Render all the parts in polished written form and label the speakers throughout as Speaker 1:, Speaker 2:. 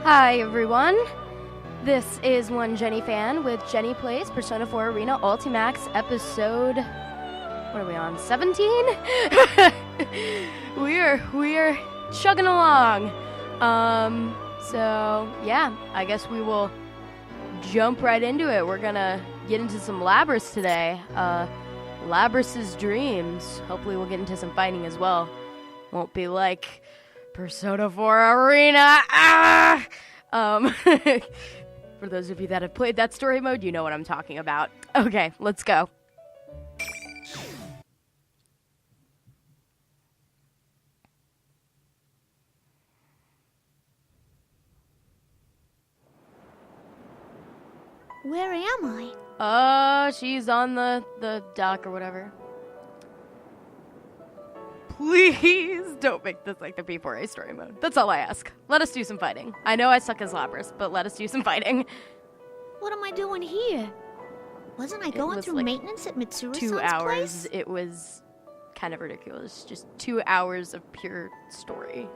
Speaker 1: Hi everyone, this is One Jenny Fan with Jenny Plays Persona 4 Arena Ultimax episode, what are we on, 17? We're chugging along. So yeah, I guess we will jump right into it. We're gonna get into some Labrys today. Labrys' dreams. Hopefully we'll get into some fighting as well. Won't be like Persona 4 Arena. For those of you that have played that story mode, you know what I'm talking about. Okay, let's go.
Speaker 2: Where am I?
Speaker 1: She's on the dock or whatever. Please don't make this like the P4A story mode. That's all I ask. Let us do some fighting. I know I suck as Labrys, but let us do some fighting.
Speaker 2: What am I doing here? Wasn't I going through
Speaker 1: like
Speaker 2: maintenance at Mitsuru-san's
Speaker 1: 2 hours.
Speaker 2: place?
Speaker 1: It was kind of ridiculous. Just 2 hours of pure story.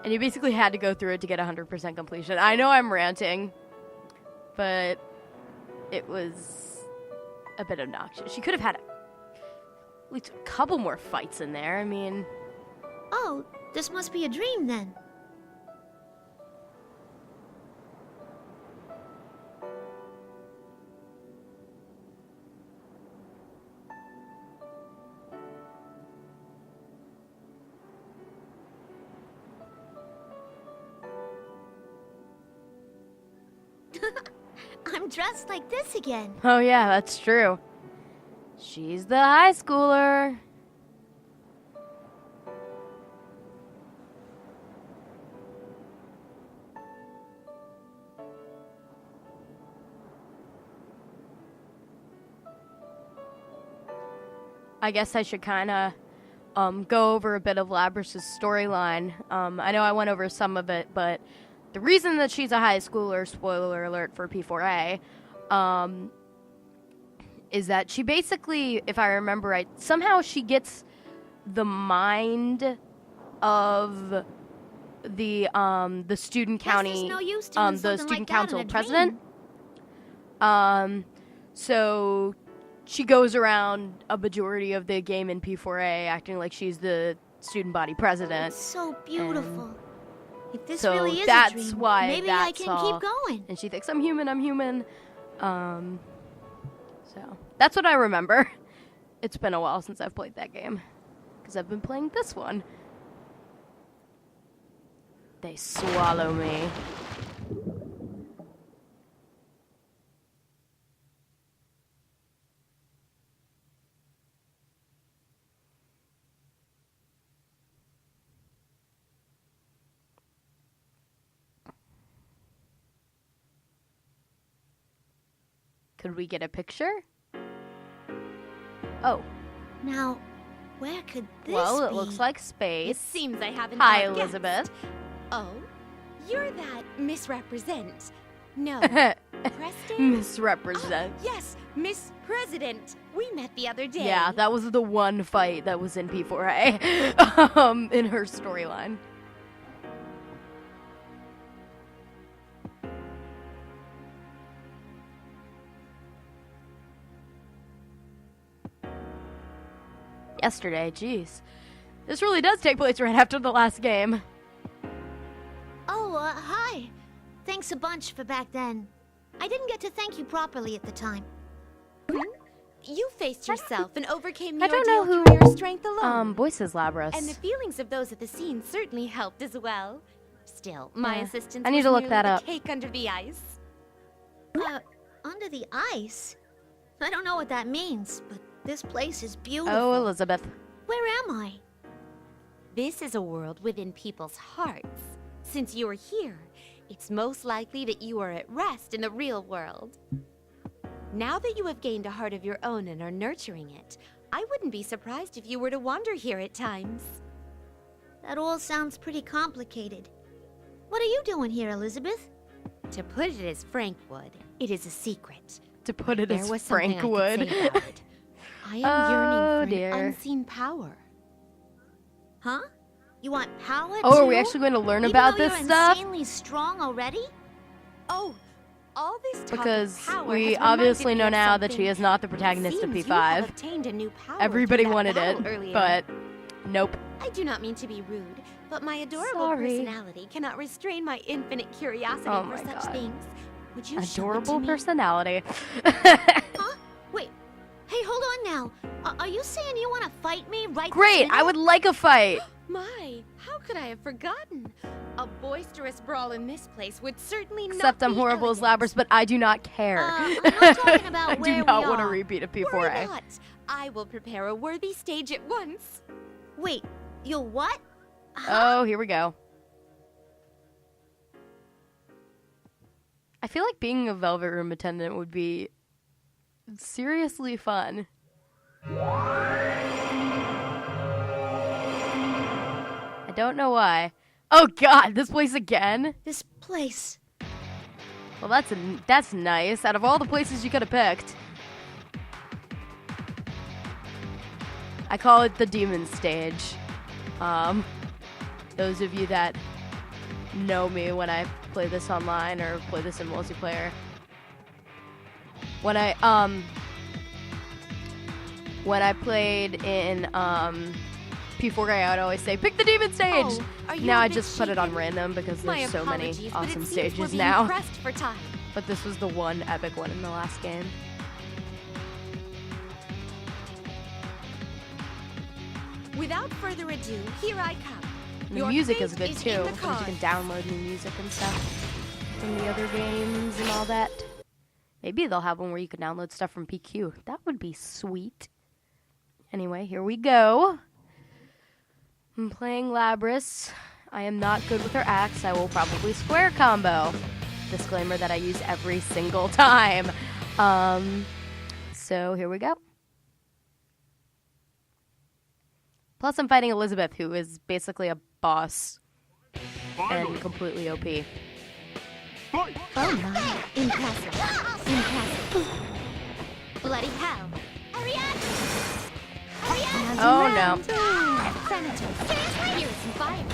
Speaker 1: And you basically had to go through it to get 100% completion. I know I'm ranting, but it was a bit obnoxious. She could have had at least a couple more fights in there. I mean...
Speaker 2: Oh, this must be a dream then. I'm dressed like this again.
Speaker 1: Oh yeah, that's true. She's the high schooler. I guess I should kind of go over a bit of Labrys' storyline. I know I went over some of it, but the reason that she's a high schooler, spoiler alert for P4A, is that she basically, if I remember right, somehow she gets the mind of the student county, the student council president. So she goes around a majority of the game in P4A acting like she's the student body president.
Speaker 2: It's so beautiful. If this
Speaker 1: so
Speaker 2: really is
Speaker 1: that's
Speaker 2: a dream,
Speaker 1: why
Speaker 2: maybe
Speaker 1: that's
Speaker 2: I can
Speaker 1: all.
Speaker 2: keep going.
Speaker 1: And she thinks I'm human. So that's what I remember. It's been a while since I've played that game, because I've been playing this one. They swallow me. Could we get a picture? Oh.
Speaker 2: Now, where could this
Speaker 1: Well, it
Speaker 2: be?
Speaker 1: looks like space.
Speaker 3: It seems I haven't.
Speaker 1: Hi,
Speaker 3: guessed.
Speaker 1: Elizabeth.
Speaker 3: Oh, you're that misrepresent. No, Preston?
Speaker 1: Misrepresent.
Speaker 3: Oh, yes, Miss President. We met the other day.
Speaker 1: Yeah, that was the one fight that was in P4A, in her storyline. Yesterday, jeez. This really does take place right after the last game.
Speaker 2: Oh, hi. Thanks a bunch for back then. I didn't get to thank you properly at the time.
Speaker 3: You faced yourself and overcame the
Speaker 1: I don't know
Speaker 3: ordeal
Speaker 1: who,
Speaker 3: through your strength alone.
Speaker 1: voices Labrys.
Speaker 3: And the feelings of those at the scene certainly helped as well. Still, my
Speaker 1: Yeah.
Speaker 3: assistance
Speaker 1: I need
Speaker 3: was
Speaker 1: to look
Speaker 3: merely
Speaker 1: that
Speaker 3: the
Speaker 1: up.
Speaker 3: cake under the ice.
Speaker 2: Under the ice? I don't know what that means, but this place is beautiful.
Speaker 1: Oh, Elizabeth.
Speaker 2: Where am I?
Speaker 3: This is a world within people's hearts. Since you are here, it's most likely that you are at rest in the real world. Now that you have gained a heart of your own and are nurturing it, I wouldn't be surprised if you were to wander here at times.
Speaker 2: That all sounds pretty complicated. What are you doing here, Elizabeth?
Speaker 3: To put it as Frank would, it is a secret.
Speaker 1: To put it
Speaker 3: There
Speaker 1: as
Speaker 3: was something
Speaker 1: Frank
Speaker 3: I
Speaker 1: would.
Speaker 3: could say about it. I am
Speaker 1: Oh,
Speaker 3: yearning for
Speaker 1: dear.
Speaker 3: an unseen power.
Speaker 2: Huh? You want power
Speaker 1: Oh,
Speaker 2: too?
Speaker 1: are we actually going to learn
Speaker 2: Even
Speaker 1: about
Speaker 2: though
Speaker 1: this
Speaker 2: you're
Speaker 1: stuff?
Speaker 2: insanely strong already?
Speaker 3: Oh, all this talk
Speaker 1: Because
Speaker 3: of power
Speaker 1: we
Speaker 3: has
Speaker 1: obviously
Speaker 3: reminded
Speaker 1: know
Speaker 3: me of
Speaker 1: now that she
Speaker 3: something.
Speaker 1: is not the protagonist of
Speaker 3: Seems you have
Speaker 1: P5.
Speaker 3: obtained a new power
Speaker 1: Everybody
Speaker 3: through that
Speaker 1: wanted it,
Speaker 3: battle earlier.
Speaker 1: but nope.
Speaker 3: I do not mean to be rude, but my adorable
Speaker 1: Sorry.
Speaker 3: personality cannot restrain my infinite curiosity
Speaker 1: Oh
Speaker 3: for
Speaker 1: my
Speaker 3: such
Speaker 1: God.
Speaker 3: things. Would you show it to
Speaker 1: Adorable
Speaker 3: me?
Speaker 1: personality.
Speaker 2: Huh? Wait. Hey, hold on now. Are you saying you want to fight me right
Speaker 1: Great,
Speaker 2: this
Speaker 1: I
Speaker 2: minute?
Speaker 1: would like a fight.
Speaker 3: My, how could I have forgotten? A boisterous brawl in this place would certainly
Speaker 1: Except
Speaker 3: not
Speaker 1: I'm
Speaker 3: be
Speaker 1: horrible as
Speaker 3: elegant.
Speaker 1: Labrys, but I do not care.
Speaker 2: I'm not talking about
Speaker 1: I
Speaker 2: where
Speaker 1: do
Speaker 2: we
Speaker 1: not want to
Speaker 2: are.
Speaker 1: repeat a
Speaker 3: Worry
Speaker 1: P4A.
Speaker 3: not. I will prepare a worthy stage at once.
Speaker 2: Wait, you'll what?
Speaker 1: Oh, here we go. I feel like being a Velvet Room attendant would be seriously fun. I don't know why. Oh God, this place again?
Speaker 2: This place.
Speaker 1: Well, that's nice. Out of all the places you could have picked, I call it the demon stage. Those of you that know me when I play this online or play this in multiplayer, when I played in P4A, I would always say, pick the demon stage!
Speaker 3: Oh, are you
Speaker 1: Now
Speaker 3: a
Speaker 1: I
Speaker 3: bit
Speaker 1: just put it on
Speaker 3: shaken?
Speaker 1: random because
Speaker 3: My
Speaker 1: there's so many
Speaker 3: apologies, but
Speaker 1: awesome
Speaker 3: it seems we're
Speaker 1: stages
Speaker 3: being
Speaker 1: now.
Speaker 3: pressed for time.
Speaker 1: But this was the one epic one in the last game.
Speaker 3: Without further ado, here I come.
Speaker 1: And the
Speaker 3: Your
Speaker 1: music
Speaker 3: fate
Speaker 1: is good
Speaker 3: is
Speaker 1: too,
Speaker 3: in the
Speaker 1: because you can
Speaker 3: cards.
Speaker 1: download new music and stuff from the other games and all that. Maybe they'll have one where you can download stuff from PQ. That would be sweet. Anyway, here we go. I'm playing Labrys. I am not good with her axe. I will probably square combo. Disclaimer that I use every single time. So here we go. Plus, I'm fighting Elizabeth, who is basically a boss and completely OP.
Speaker 3: Oh my. Impressive. Impressive. Bloody hell.
Speaker 1: Oh no.
Speaker 3: Thanatos. Here's some fire.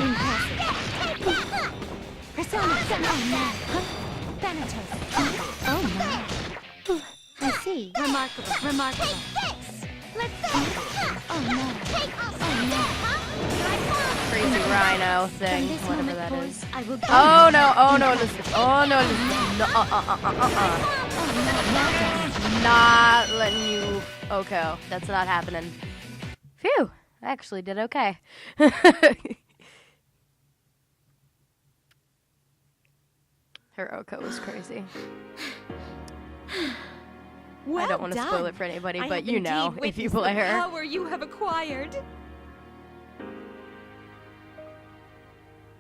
Speaker 3: Impressive. Persona. Oh no. Thanatos. Oh my. I see. Remarkable. Remarkable. Let's go. Oh no. Oh no.
Speaker 1: Crazy rhino thing,
Speaker 3: From this
Speaker 1: whatever
Speaker 3: moment
Speaker 1: that
Speaker 3: forth,
Speaker 1: is.
Speaker 3: I will go.
Speaker 1: Oh no, oh no, Elizabeth. Oh no, Elizabeth. No, Not letting you. Okay, that's not happening. Phew, I actually did okay. Her Oko was crazy.
Speaker 3: Well
Speaker 1: I don't want to spoil
Speaker 3: done.
Speaker 1: it for anybody,
Speaker 3: I
Speaker 1: but
Speaker 3: have
Speaker 1: you know,
Speaker 3: indeed
Speaker 1: if you
Speaker 3: witnessed
Speaker 1: play
Speaker 3: the
Speaker 1: her.
Speaker 3: power you have acquired.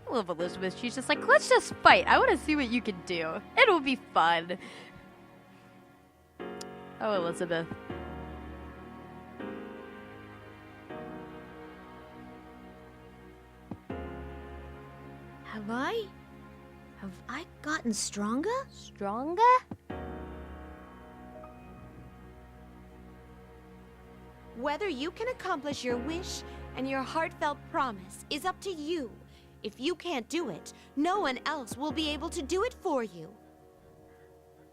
Speaker 1: I love Elizabeth. She's just like, let's just fight. I want to see what you can do. It'll be fun. Oh, Elizabeth.
Speaker 2: Have I? Have I gotten stronger?
Speaker 1: Stronger?
Speaker 3: Whether you can accomplish your wish and your heartfelt promise is up to you. If you can't do it, no one else will be able to do it for you.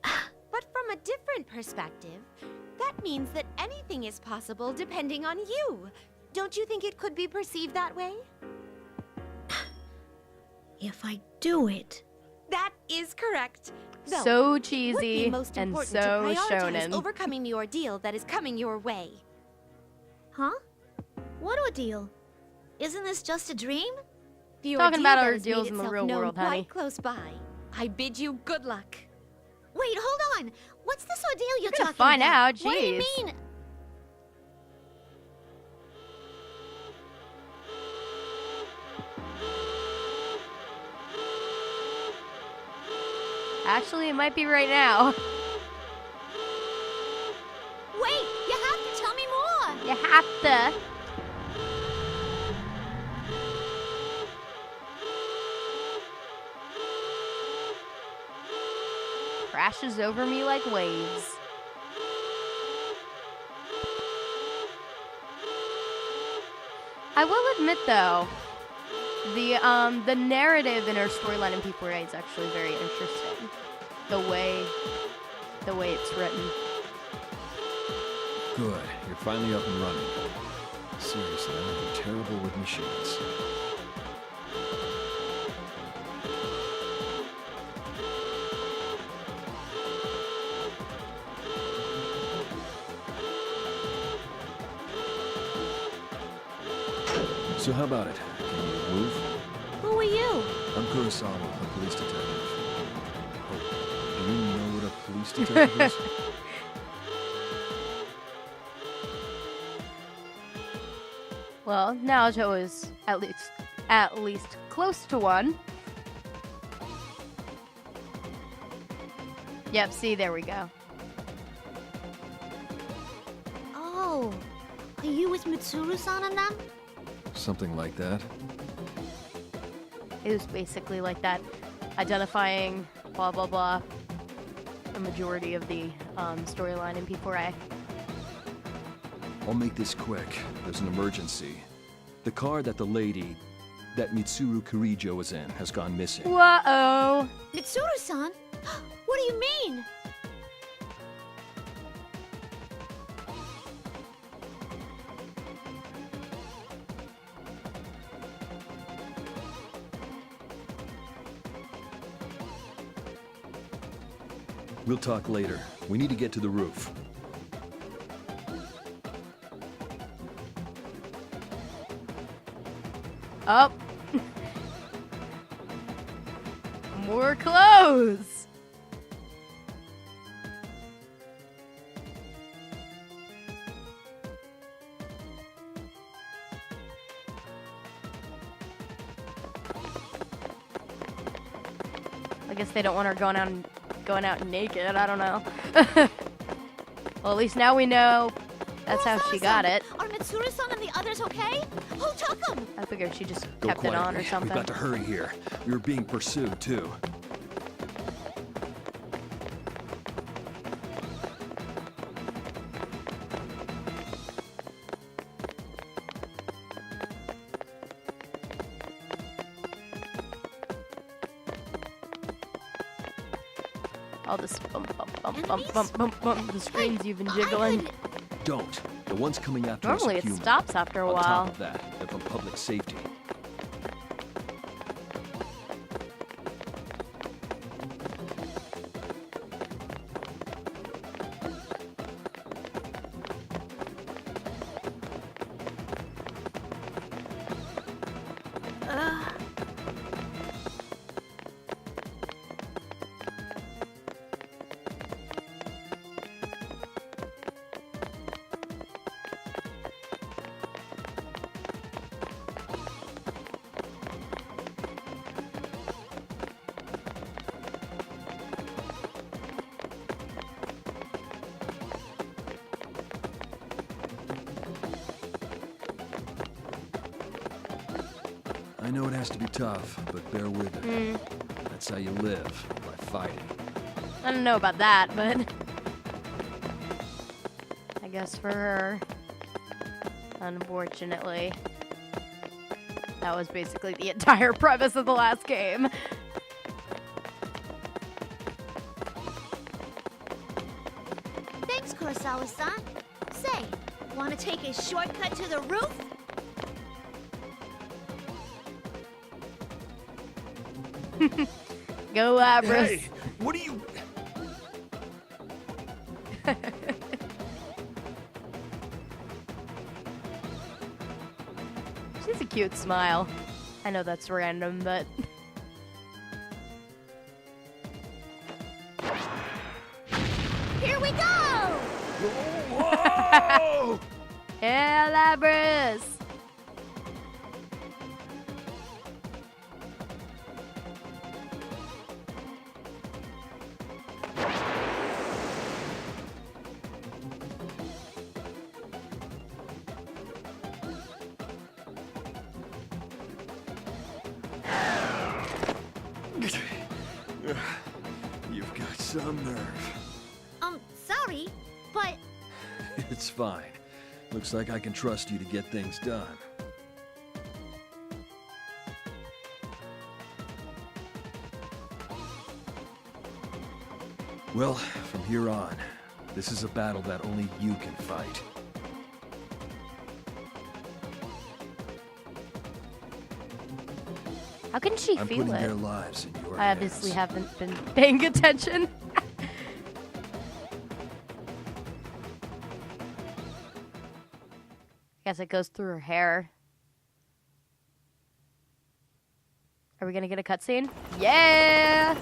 Speaker 3: But from a different perspective, that means that anything is possible depending on you. Don't you think it could be perceived that way?
Speaker 2: If I do it.
Speaker 3: That is correct. Though,
Speaker 1: So
Speaker 3: it would
Speaker 1: cheesy
Speaker 3: be most
Speaker 1: and
Speaker 3: important
Speaker 1: so
Speaker 3: to prioritize
Speaker 1: shonen.
Speaker 3: overcoming the ordeal that is coming your way.
Speaker 2: Huh? What ordeal? Isn't this just a dream?
Speaker 3: The
Speaker 1: Talking
Speaker 3: ordeal
Speaker 1: about
Speaker 3: that has
Speaker 1: ordeals
Speaker 3: made
Speaker 1: in the
Speaker 3: itself
Speaker 1: real
Speaker 3: known
Speaker 1: world,
Speaker 3: quite
Speaker 1: honey.
Speaker 3: close by. I bid you good luck.
Speaker 2: Wait, hold on. What's this ordeal you're
Speaker 1: gonna
Speaker 2: talking
Speaker 1: find
Speaker 2: about?
Speaker 1: out,
Speaker 2: What do you
Speaker 1: jeez.
Speaker 2: mean?
Speaker 1: Actually, it might be right now.
Speaker 2: Wait, you have to tell me more.
Speaker 1: You have to. Crashes over me like waves. I will admit though, the narrative in her storyline in P4A is actually very interesting. The way it's written.
Speaker 4: Good. You're finally up and running. Seriously, I'm terrible with machines. So how about it? Can you move?
Speaker 3: Who are you?
Speaker 4: I'm Kurosawa, a police detective. Oh, do you know what a police detective is?
Speaker 1: Well, Naoto is at least close to one. Yep, see, there we go.
Speaker 2: Oh, are you with Mitsuru-san and them?
Speaker 4: Something like that.
Speaker 1: It was basically like that, identifying blah blah blah. The majority of the storyline in P4A.
Speaker 4: I'll make this quick. There's an emergency. The car that that Mitsuru Kurijo was in has gone missing.
Speaker 1: Whoa!
Speaker 2: Mitsuru-san? What do you mean?
Speaker 4: We'll talk later. We need to get to the roof.
Speaker 1: Up. More clothes. I guess they don't want her going out naked. I don't know. Well, at least now we know that's how she got it.
Speaker 2: Are Mitsuru-san and the others okay? Who took them?
Speaker 1: I figured she just
Speaker 4: Go
Speaker 1: kept it on or
Speaker 4: quietly.
Speaker 1: something.
Speaker 4: We've got to hurry here. We were being pursued, too.
Speaker 1: All this bump, the screens you've been jiggling.
Speaker 4: Don't. The ones coming after
Speaker 1: Normally
Speaker 4: us
Speaker 1: it
Speaker 4: are human.
Speaker 1: stops after a
Speaker 4: On top
Speaker 1: while.
Speaker 4: of that, they're from public safety. I know it has to be tough, but bear with it. That's how you live, by fighting.
Speaker 1: I don't know about that, but I guess for her, unfortunately, that was basically the entire premise of the last game.
Speaker 2: Thanks, Kurosawa-san. Say, want to take a shortcut to the roof?
Speaker 1: Go Labrys.
Speaker 4: Hey, what are you...
Speaker 1: She's a cute smile. I know that's random, but
Speaker 2: Here we go!
Speaker 4: Whoa!
Speaker 1: yeah, Labrys.
Speaker 4: You've got some nerve.
Speaker 2: Sorry, but
Speaker 4: It's fine. Looks like I can trust you to get things done. Well, from here on, this is a battle that only you can fight.
Speaker 1: How can she
Speaker 4: I'm
Speaker 1: feel
Speaker 4: putting
Speaker 1: it?
Speaker 4: their lives in your
Speaker 1: I obviously
Speaker 4: hands.
Speaker 1: haven't been paying attention. Guess it goes through her hair. Are we gonna get a cutscene? Yeah!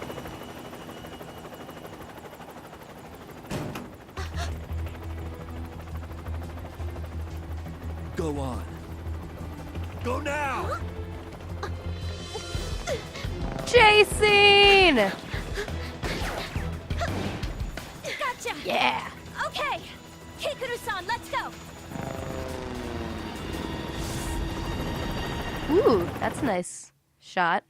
Speaker 4: Go on. Go now!
Speaker 1: Chasing!
Speaker 3: Gotcha!
Speaker 1: Yeah!
Speaker 3: Okay! Hikaru-san, let's go!
Speaker 1: Ooh, that's a nice shot.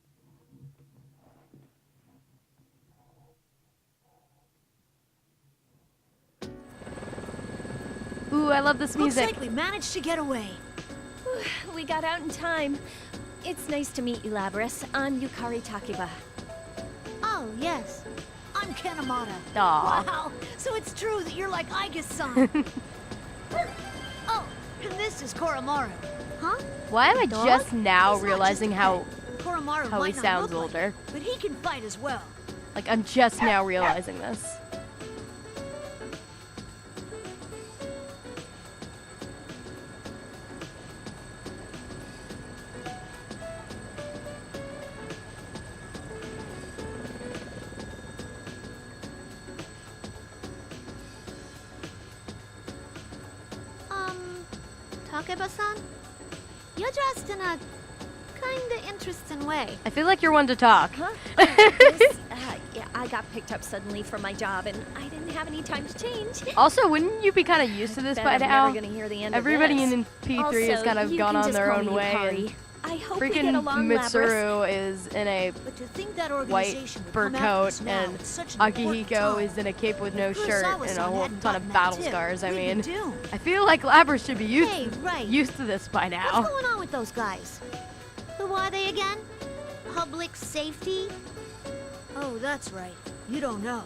Speaker 1: Ooh, I love this
Speaker 2: Looks
Speaker 1: music.
Speaker 2: like we managed to get away.
Speaker 3: We got out in time. It's nice to meet you, Labrys. I'm Yukari Takiba.
Speaker 2: Oh, yes. I'm Kanemata.
Speaker 1: Aw.
Speaker 2: Wow, so it's true that you're like Aiga's-san. Oh, and this is Koromaru. Huh?
Speaker 1: Why am I
Speaker 2: Dog?
Speaker 1: just now
Speaker 2: He's not
Speaker 1: realizing
Speaker 2: just a
Speaker 1: how
Speaker 2: pet. Koromaru
Speaker 1: he
Speaker 2: might not
Speaker 1: sounds
Speaker 2: look like
Speaker 1: older?
Speaker 2: it, but he can fight as well.
Speaker 1: Like, I'm just now realizing this.
Speaker 2: Takeba-san? You're dressed in a kinda interesting way.
Speaker 1: I feel like you're one to talk.
Speaker 3: Huh? Yeah, I got picked up suddenly for my job, and I didn't have any time to change.
Speaker 1: Also, wouldn't you be kind of used to this
Speaker 3: Bet
Speaker 1: by
Speaker 3: I'm
Speaker 1: now?
Speaker 3: never gonna hear the end
Speaker 1: Everybody
Speaker 3: of this.
Speaker 1: in P3 has
Speaker 3: Also,
Speaker 1: kind of
Speaker 3: you
Speaker 1: gone
Speaker 3: can
Speaker 1: on
Speaker 3: just
Speaker 1: their
Speaker 3: call
Speaker 1: own
Speaker 3: me
Speaker 1: way.
Speaker 3: Yukari.
Speaker 1: And
Speaker 3: I hope we
Speaker 1: freaking
Speaker 3: get along, Labrys.
Speaker 1: Mitsuru is in a
Speaker 2: But to think that
Speaker 1: white
Speaker 2: organization would
Speaker 1: fur
Speaker 2: come after
Speaker 1: coat,
Speaker 2: us now
Speaker 1: and
Speaker 2: at such an important
Speaker 1: Akihiko
Speaker 2: time.
Speaker 1: is in a cape with no
Speaker 2: If
Speaker 1: shirt and a
Speaker 2: Kurosawa-san
Speaker 1: whole
Speaker 2: hadn't
Speaker 1: ton
Speaker 2: gotten
Speaker 1: of
Speaker 2: that
Speaker 1: battle
Speaker 2: tip,
Speaker 1: scars. I
Speaker 2: we'd be
Speaker 1: mean,
Speaker 2: doomed.
Speaker 1: I feel like Labrys should be
Speaker 2: Hey, right.
Speaker 1: used to this by now.
Speaker 2: What's going on with those guys? Who are they again? Public safety? Oh, that's right. You don't know.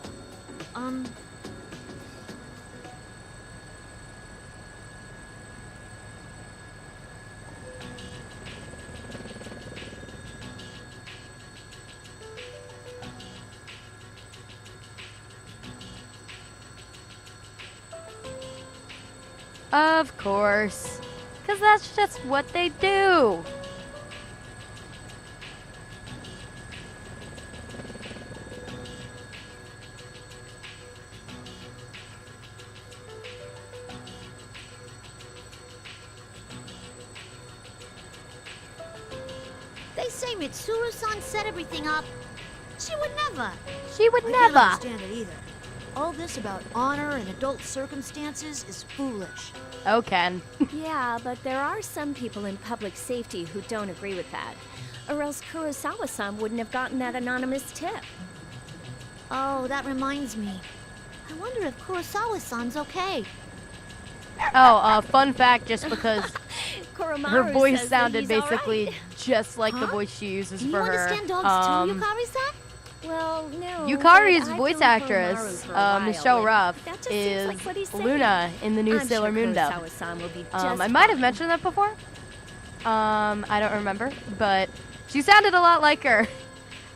Speaker 1: Of course. Because that's just what they do.
Speaker 2: They say Mitsuru-san set everything up. She would never.
Speaker 1: She would
Speaker 2: I can't
Speaker 1: never.
Speaker 2: understand it either. All this about honor and adult circumstances is foolish.
Speaker 1: Oh, Ken.
Speaker 3: Yeah, but there are some people in public safety who don't agree with that. Or else Kurosawa-san wouldn't have gotten that anonymous tip.
Speaker 2: Oh, that reminds me. I wonder if Kurosawa-san's okay.
Speaker 1: Oh, fun fact, just because
Speaker 3: Koromaru
Speaker 1: her voice
Speaker 3: says that
Speaker 1: sounded
Speaker 3: he's
Speaker 1: basically
Speaker 3: alright.
Speaker 1: just like the
Speaker 2: Huh?
Speaker 1: voice she uses
Speaker 2: Do you
Speaker 1: for her.
Speaker 2: understand dogs too, Yukari-san?
Speaker 3: Well, no.
Speaker 1: Yukari's
Speaker 3: but I've
Speaker 1: voice
Speaker 3: known
Speaker 1: actress,
Speaker 3: Koromaru for a while,
Speaker 1: Michelle
Speaker 3: and
Speaker 1: Ruff,
Speaker 3: that just seems like
Speaker 1: is
Speaker 3: what he's saying.
Speaker 1: Luna in the new
Speaker 3: I'm
Speaker 1: Sailor
Speaker 3: sure
Speaker 1: Moon dub.
Speaker 3: Kurosawa-san will be just
Speaker 1: I might have
Speaker 3: fine.
Speaker 1: mentioned that before. I don't remember, but she sounded a lot like her,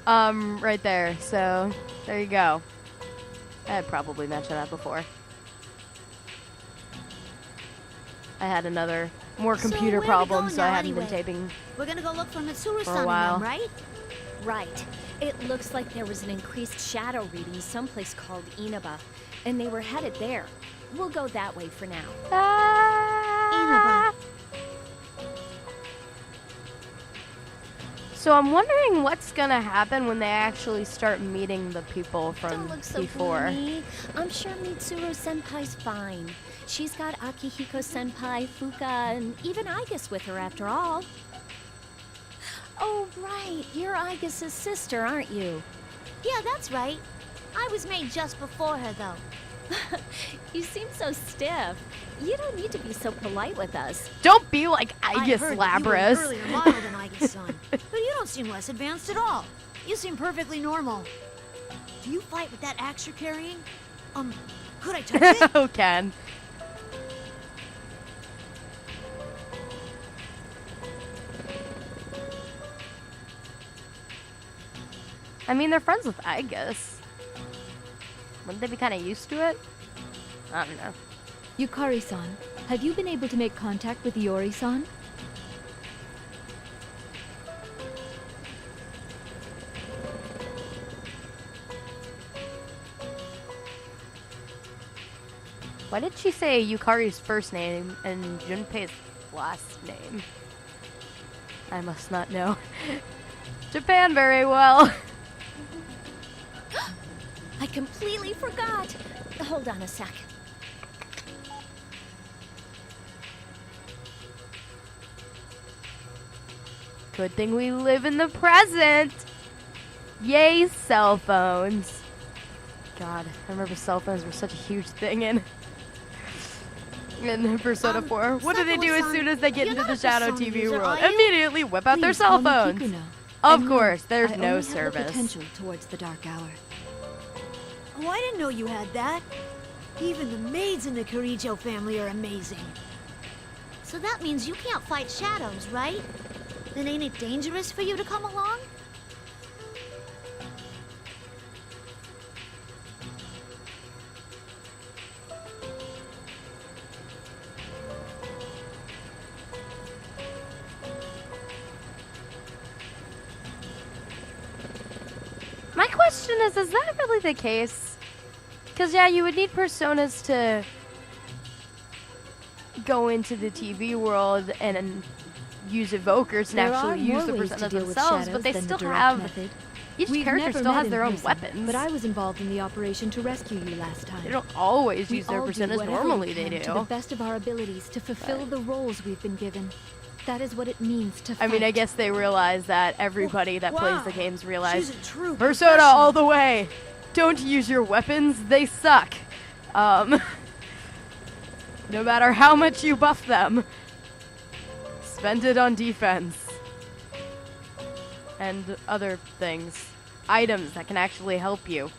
Speaker 1: right there. So there you go. I had probably mentioned that before. I had another more
Speaker 2: So
Speaker 1: computer
Speaker 2: where are we
Speaker 1: problem,
Speaker 2: going
Speaker 1: so I
Speaker 2: now
Speaker 1: hadn't been
Speaker 2: anyway?
Speaker 1: taping.
Speaker 2: We're gonna go look for
Speaker 1: For a
Speaker 2: Mitsuru-san
Speaker 1: while.
Speaker 2: and them, right?
Speaker 3: Right. It looks like there was an increased shadow reading someplace called Inaba, and they were headed there. We'll go that way for now.
Speaker 1: Ah. So I'm wondering what's gonna happen when they actually start meeting the people from
Speaker 3: Don't look so
Speaker 1: before.
Speaker 3: gloomy. I'm sure Mitsuru Senpai's fine. She's got Akihiko Senpai, Fuka, and even Aigus with her after all. Oh, right. You're Aigus' sister, aren't you?
Speaker 2: Yeah, that's right. I was made just before her, though.
Speaker 3: You seem so stiff. You don't need to be so polite with us.
Speaker 1: Don't be like
Speaker 2: I
Speaker 1: Aegis
Speaker 2: heard that you were an
Speaker 1: Labrys.
Speaker 2: earlier model than Aiga's son, but you don't seem less advanced at all. You seem perfectly normal. Do you fight with that axe you're carrying? Could I touch it?
Speaker 1: Oh, Ken. I mean, they're friends with Aegis. Wouldn't they be kind of used to it? I don't know.
Speaker 5: Yukari-san, have you been able to make contact with Iori-san?
Speaker 1: Why did she say Yukari's first name and Junpei's last name? I must not know Japan very well.
Speaker 6: I completely forgot. Hold on a sec.
Speaker 1: Good thing we live in the present. Yay, cell phones. God, I remember cell phones were such a huge thing in Persona 4. What do they do as soon as they get into the Shadow TV world? Immediately whip out their
Speaker 5: Please
Speaker 1: cell
Speaker 5: call me
Speaker 1: phones.
Speaker 5: Kikuno.
Speaker 1: Of
Speaker 5: I know
Speaker 1: course, there's
Speaker 5: I
Speaker 1: no
Speaker 5: only have the
Speaker 1: service.
Speaker 5: potential towards the dark hour.
Speaker 2: Oh, I didn't know you had that. Even the maids in the Kirijo family are amazing. So that means you can't fight shadows, right? Then ain't it dangerous for you to come along?
Speaker 1: My question is that really the case? Because, yeah, you would need personas to go into the TV world and use evokers and
Speaker 5: There
Speaker 1: actually
Speaker 5: are
Speaker 1: use
Speaker 5: more
Speaker 1: the
Speaker 5: ways to
Speaker 1: personas
Speaker 5: deal with
Speaker 1: themselves,
Speaker 5: shadows
Speaker 1: but they
Speaker 5: than
Speaker 1: still
Speaker 5: the direct
Speaker 1: have...
Speaker 5: method.
Speaker 1: Each
Speaker 5: We've
Speaker 1: character
Speaker 5: never
Speaker 1: still
Speaker 5: met
Speaker 1: has
Speaker 5: in
Speaker 1: their own
Speaker 5: person,
Speaker 1: weapons.
Speaker 5: But I was involved in the operation to rescue you last time.
Speaker 1: They don't always
Speaker 5: We
Speaker 1: use their
Speaker 5: all do
Speaker 1: personas.
Speaker 5: whatever
Speaker 1: Normally
Speaker 5: we
Speaker 1: they
Speaker 5: can
Speaker 1: do.
Speaker 5: to the best of our abilities to fulfill the roles we've been given. That is what it means to fight.
Speaker 1: I mean, I guess they realize that everybody that plays the
Speaker 2: Wow.
Speaker 1: games realize
Speaker 2: She's a true
Speaker 1: Persona
Speaker 2: professional.
Speaker 1: all the way. Don't use your weapons; they suck. No matter how much you buff them, spend it on defense and other things, items that can actually help you.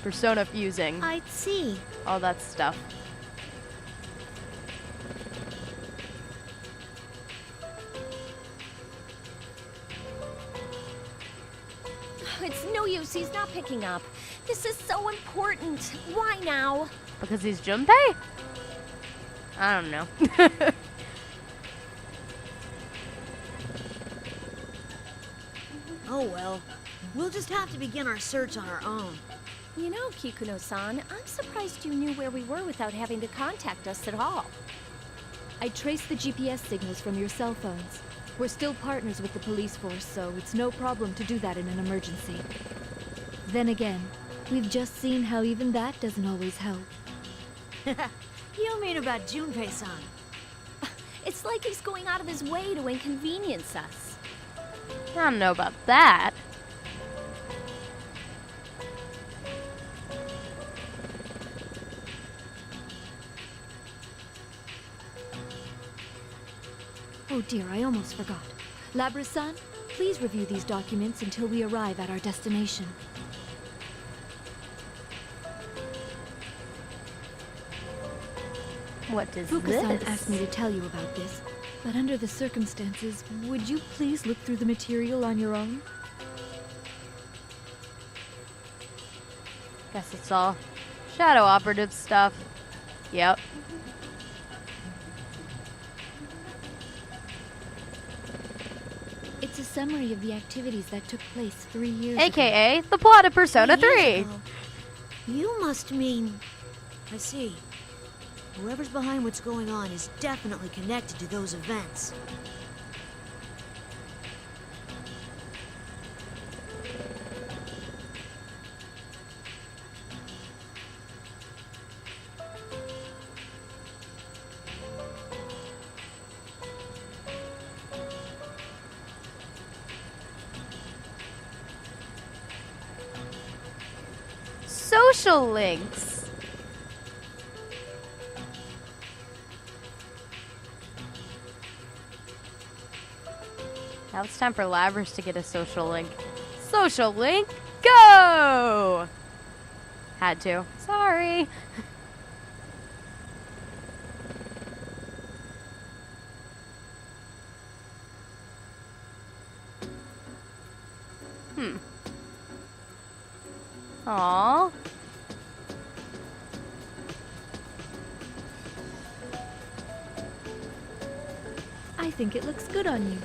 Speaker 1: Persona fusing,
Speaker 2: I'd see.
Speaker 1: all that stuff.
Speaker 6: It's no use, he's not picking up. This is so important. Why now?
Speaker 1: Because he's Junpei? I don't know.
Speaker 2: Oh well. We'll just have to begin our search on our own.
Speaker 6: You know, Kikuno-san, I'm surprised you knew where we were without having to contact us at all.
Speaker 5: I traced the GPS signals from your cell phones. We're still partners with the police force, so it's no problem to do that in an emergency. Then again, we've just seen how even that doesn't always help.
Speaker 2: You mean about Junpei-san?
Speaker 6: It's like he's going out of his way to inconvenience us.
Speaker 1: I don't know about that.
Speaker 5: Oh dear, I almost forgot. Labrys-san, please review these documents until we arrive at our destination.
Speaker 1: What is
Speaker 5: Fuka-san
Speaker 1: this?
Speaker 5: asked me to tell you about this, but under the circumstances, would you please look through the material on your own?
Speaker 1: Guess it's all shadow operative stuff. Yep.
Speaker 5: It's a summary of the activities that took place 3 years ago.
Speaker 1: a.k.a. the plot of Persona 3.
Speaker 2: Years ago. You must mean... I see. Whoever's behind what's going on is definitely connected to those events.
Speaker 1: Social links. Now it's time for Labrys to get a social link. Social link, go! Had to. Sorry. Aww.
Speaker 5: I think it looks good on you.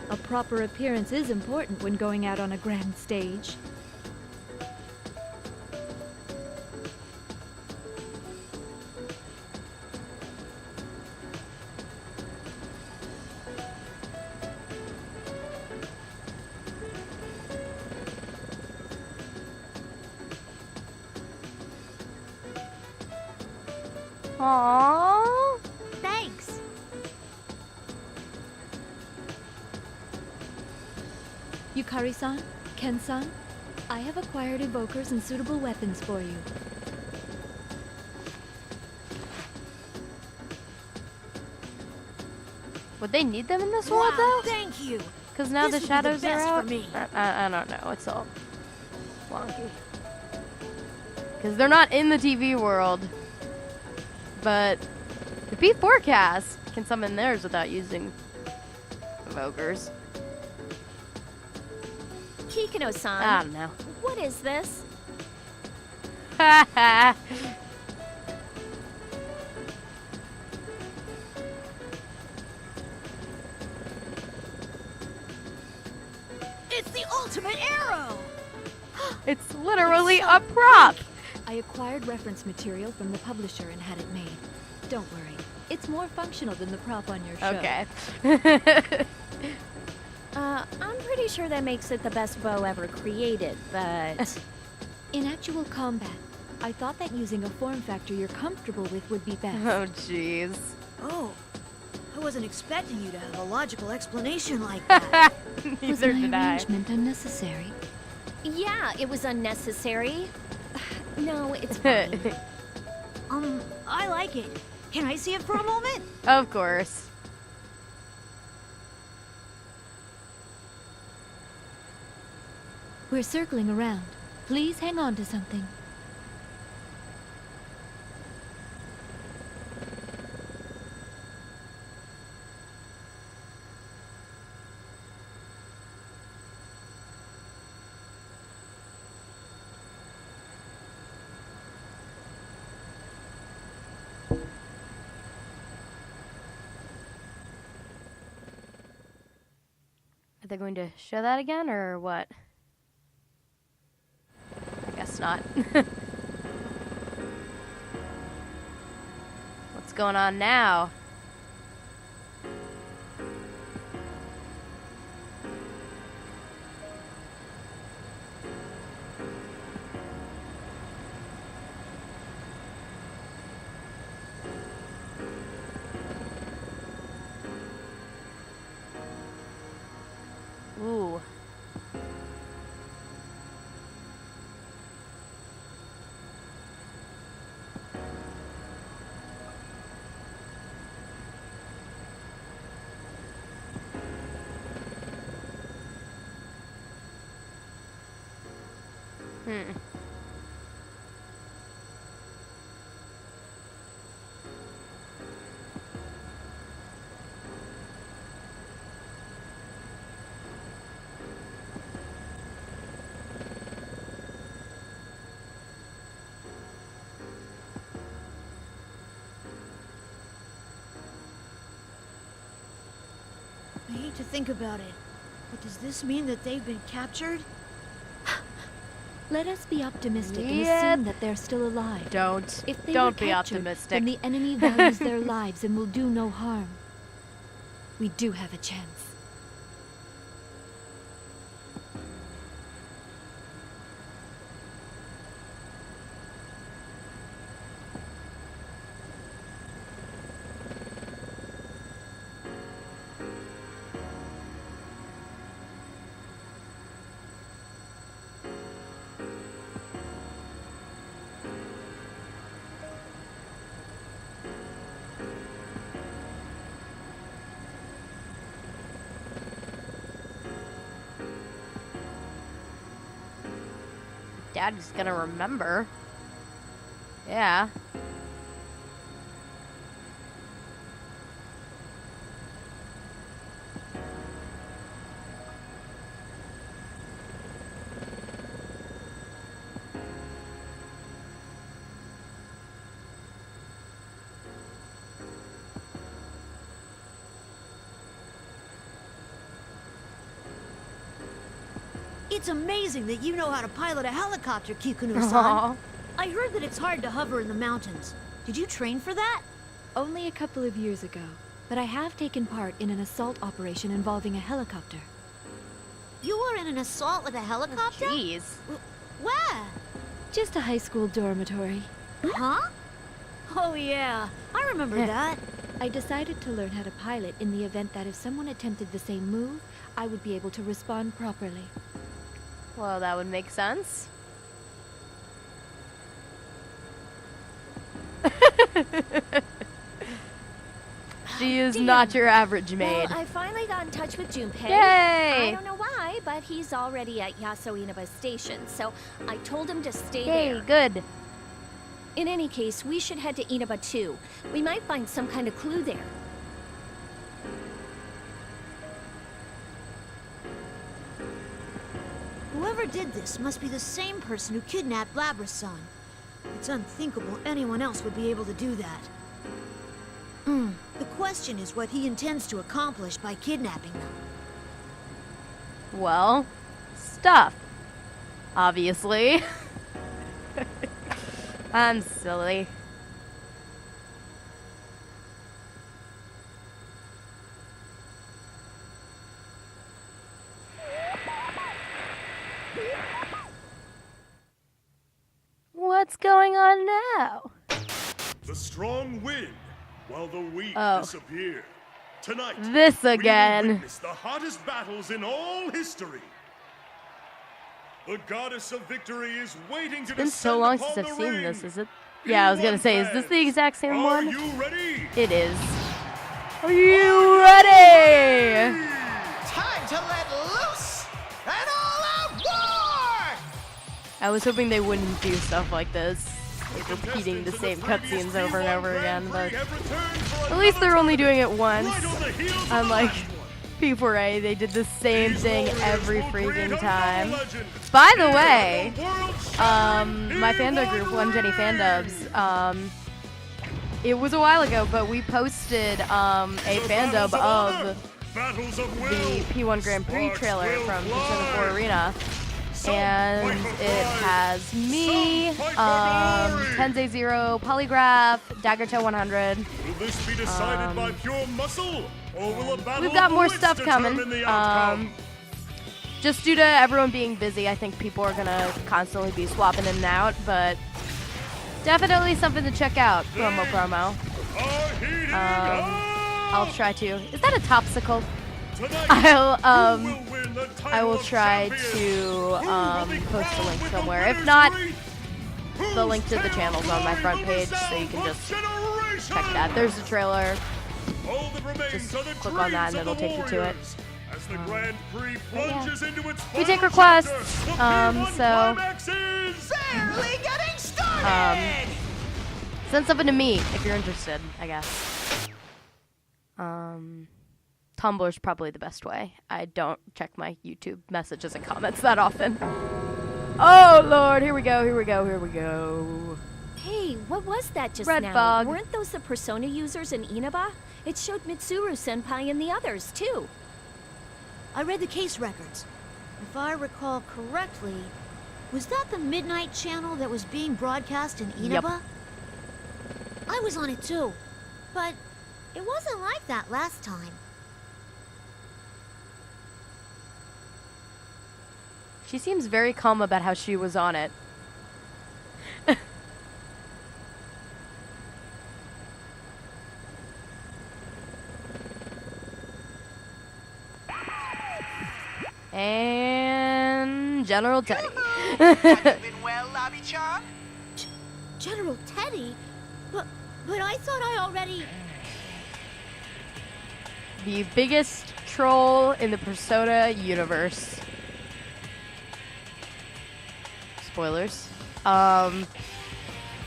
Speaker 5: A proper appearance is important when going out on a grand stage.
Speaker 1: Aww.
Speaker 2: Thanks.
Speaker 5: Yukari-san, Ken-san, I have acquired evokers and suitable weapons for you.
Speaker 1: Would they need them in this world though?
Speaker 2: Thank you.
Speaker 1: Because now
Speaker 2: This
Speaker 1: the
Speaker 2: would be
Speaker 1: shadows are
Speaker 2: best
Speaker 1: out.
Speaker 2: for me.
Speaker 1: I don't know. It's all wonky. Because they're not in the TV world. But the P4 cast can summon theirs without using evokers.
Speaker 6: Kikino-san,
Speaker 1: I don't know.
Speaker 6: what is this?
Speaker 2: It's the ultimate arrow.
Speaker 1: It's literally a prop.
Speaker 5: I acquired reference material from the publisher and had it made. Don't worry, it's more functional than the prop on your show.
Speaker 1: Okay.
Speaker 6: I'm pretty sure that makes it the best bow ever created, but...
Speaker 5: In actual combat, I thought that using a form factor you're comfortable with would be best.
Speaker 1: Oh, jeez.
Speaker 2: Oh, I wasn't expecting you to have a logical explanation like that.
Speaker 5: Was
Speaker 1: Neither
Speaker 5: my
Speaker 1: did I.
Speaker 5: arrangement unnecessary?
Speaker 6: Yeah, it was unnecessary. No, it's fine.
Speaker 2: I like it. Can I see it for a moment?
Speaker 1: Of course.
Speaker 5: We're circling around. Please hang on to something.
Speaker 1: Are they going to show that again, or what? I guess not. What's going on now? Ooh.
Speaker 2: I hate to think about it, but does this mean that they've been captured?
Speaker 5: Let us be optimistic and
Speaker 1: Yep.
Speaker 5: assume that they're still alive.
Speaker 1: Don't.
Speaker 5: If they
Speaker 1: Don't
Speaker 5: were
Speaker 1: be
Speaker 5: captured,
Speaker 1: optimistic.
Speaker 5: then the enemy values their lives and will do no harm. We do have a chance.
Speaker 1: Daddy's gonna remember. Yeah.
Speaker 2: It's amazing that you know how to pilot a helicopter, Kikuno-san.
Speaker 1: Aw.
Speaker 2: I heard that it's hard to hover in the mountains. Did you train for that?
Speaker 5: Only a couple of years ago, but I have taken part in an assault operation involving a helicopter.
Speaker 2: You were in an assault with a helicopter?
Speaker 1: Jeez.
Speaker 2: Where?
Speaker 5: Just a high school dormitory.
Speaker 2: Huh? Oh yeah, I remember that.
Speaker 5: I decided to learn how to pilot in the event that if someone attempted the same move, I would be able to respond properly.
Speaker 1: Well, that would make sense. She is not your average maid.
Speaker 6: Well, I finally got in touch with Junpei.
Speaker 1: Yay!
Speaker 6: I don't know why, but he's already at Yasuo Inaba's station, so I told him to stay
Speaker 1: Yay,
Speaker 6: there.
Speaker 1: good.
Speaker 6: In any case, we should head to Inaba too. We might find some kind of clue there.
Speaker 2: Whoever did this must be the same person who kidnapped Labrys-san. It's unthinkable anyone else would be able to do that. The question is what he intends to accomplish by kidnapping them.
Speaker 1: Well, stuff. Obviously. I'm silly. What's going on now?
Speaker 7: The strong win, while the weak
Speaker 1: Oh.
Speaker 7: disappear. Tonight,
Speaker 1: This
Speaker 7: we will
Speaker 1: again.
Speaker 7: witness the hottest battles in all history. The goddess of victory is waiting to
Speaker 1: It's been
Speaker 7: descend
Speaker 1: so long
Speaker 7: upon
Speaker 1: since I've
Speaker 7: the
Speaker 1: seen
Speaker 7: ring.
Speaker 1: this, is it? Yeah, I was gonna say, is this the exact same
Speaker 7: Are
Speaker 1: one?
Speaker 7: you ready?
Speaker 1: It is. Are you ready?
Speaker 8: Time to let loose! An all-out war!
Speaker 1: I was hoping they wouldn't do stuff like this, like repeating the same cutscenes over and over again, but at least they're only doing it once. Unlike P4A, they did the same thing every freaking time. By the way, my fandom group, One Jenny Fandubs, it was a while ago, but we posted a fandub of the P1 Grand Prix trailer from Persona 4 Arena. And it has me, Tensei Zero, Polygraph, Daggertail 100.
Speaker 7: Will this be decided by pure muscle, or will a battle
Speaker 1: We've got
Speaker 7: of
Speaker 1: more
Speaker 7: wits
Speaker 1: stuff coming.
Speaker 7: determine the outcome?
Speaker 1: Just due to everyone being busy, I think people are gonna constantly be swapping in and out, but definitely something to check out. Promo.
Speaker 7: Are heating
Speaker 1: I'll try to. Is that a topsicle?
Speaker 7: Tonight,
Speaker 1: I'll
Speaker 7: who will win the
Speaker 1: I
Speaker 7: title
Speaker 1: will
Speaker 7: of
Speaker 1: try
Speaker 7: champion?
Speaker 1: to
Speaker 7: Who will be
Speaker 1: post a
Speaker 7: crowned
Speaker 1: link
Speaker 7: with the
Speaker 1: somewhere. If
Speaker 7: winner's
Speaker 1: not,
Speaker 7: wreath?
Speaker 1: the link to the
Speaker 7: Whose
Speaker 1: channel's
Speaker 7: tale
Speaker 1: on my
Speaker 7: will
Speaker 1: front
Speaker 7: ring
Speaker 1: page,
Speaker 7: the
Speaker 1: so you
Speaker 7: sound
Speaker 1: can
Speaker 7: for
Speaker 1: just
Speaker 7: generations?
Speaker 1: check that. There's the trailer.
Speaker 7: All that remains
Speaker 1: Just
Speaker 7: are the
Speaker 1: click on that and
Speaker 7: dreams of
Speaker 1: it'll
Speaker 7: the
Speaker 1: take you to it.
Speaker 7: warriors. As the Grand Prix plunges into its
Speaker 1: We take
Speaker 7: final
Speaker 1: requests,
Speaker 7: chapter, the P1
Speaker 1: so-
Speaker 7: climax is
Speaker 8: Barely getting started!
Speaker 1: Send something to me if you're interested, I guess. Tumblr's probably the best way. I don't check my YouTube messages and comments that often. Oh lord, here we go.
Speaker 6: Hey, what was that just
Speaker 1: Red
Speaker 6: now?
Speaker 1: fog.
Speaker 6: Weren't those the Persona users in Inaba? It showed Mitsuru-senpai and the others, too.
Speaker 2: I read the case records. If I recall correctly, was that the Midnight Channel that was being broadcast in Inaba? I was on it too, but it wasn't like that last time.
Speaker 1: She seems very calm about how she was on it. And General Teddy.
Speaker 8: Have you been well, Labi-chan?
Speaker 2: General Teddy? But I thought I already...
Speaker 1: The biggest troll in the Persona universe. spoilers.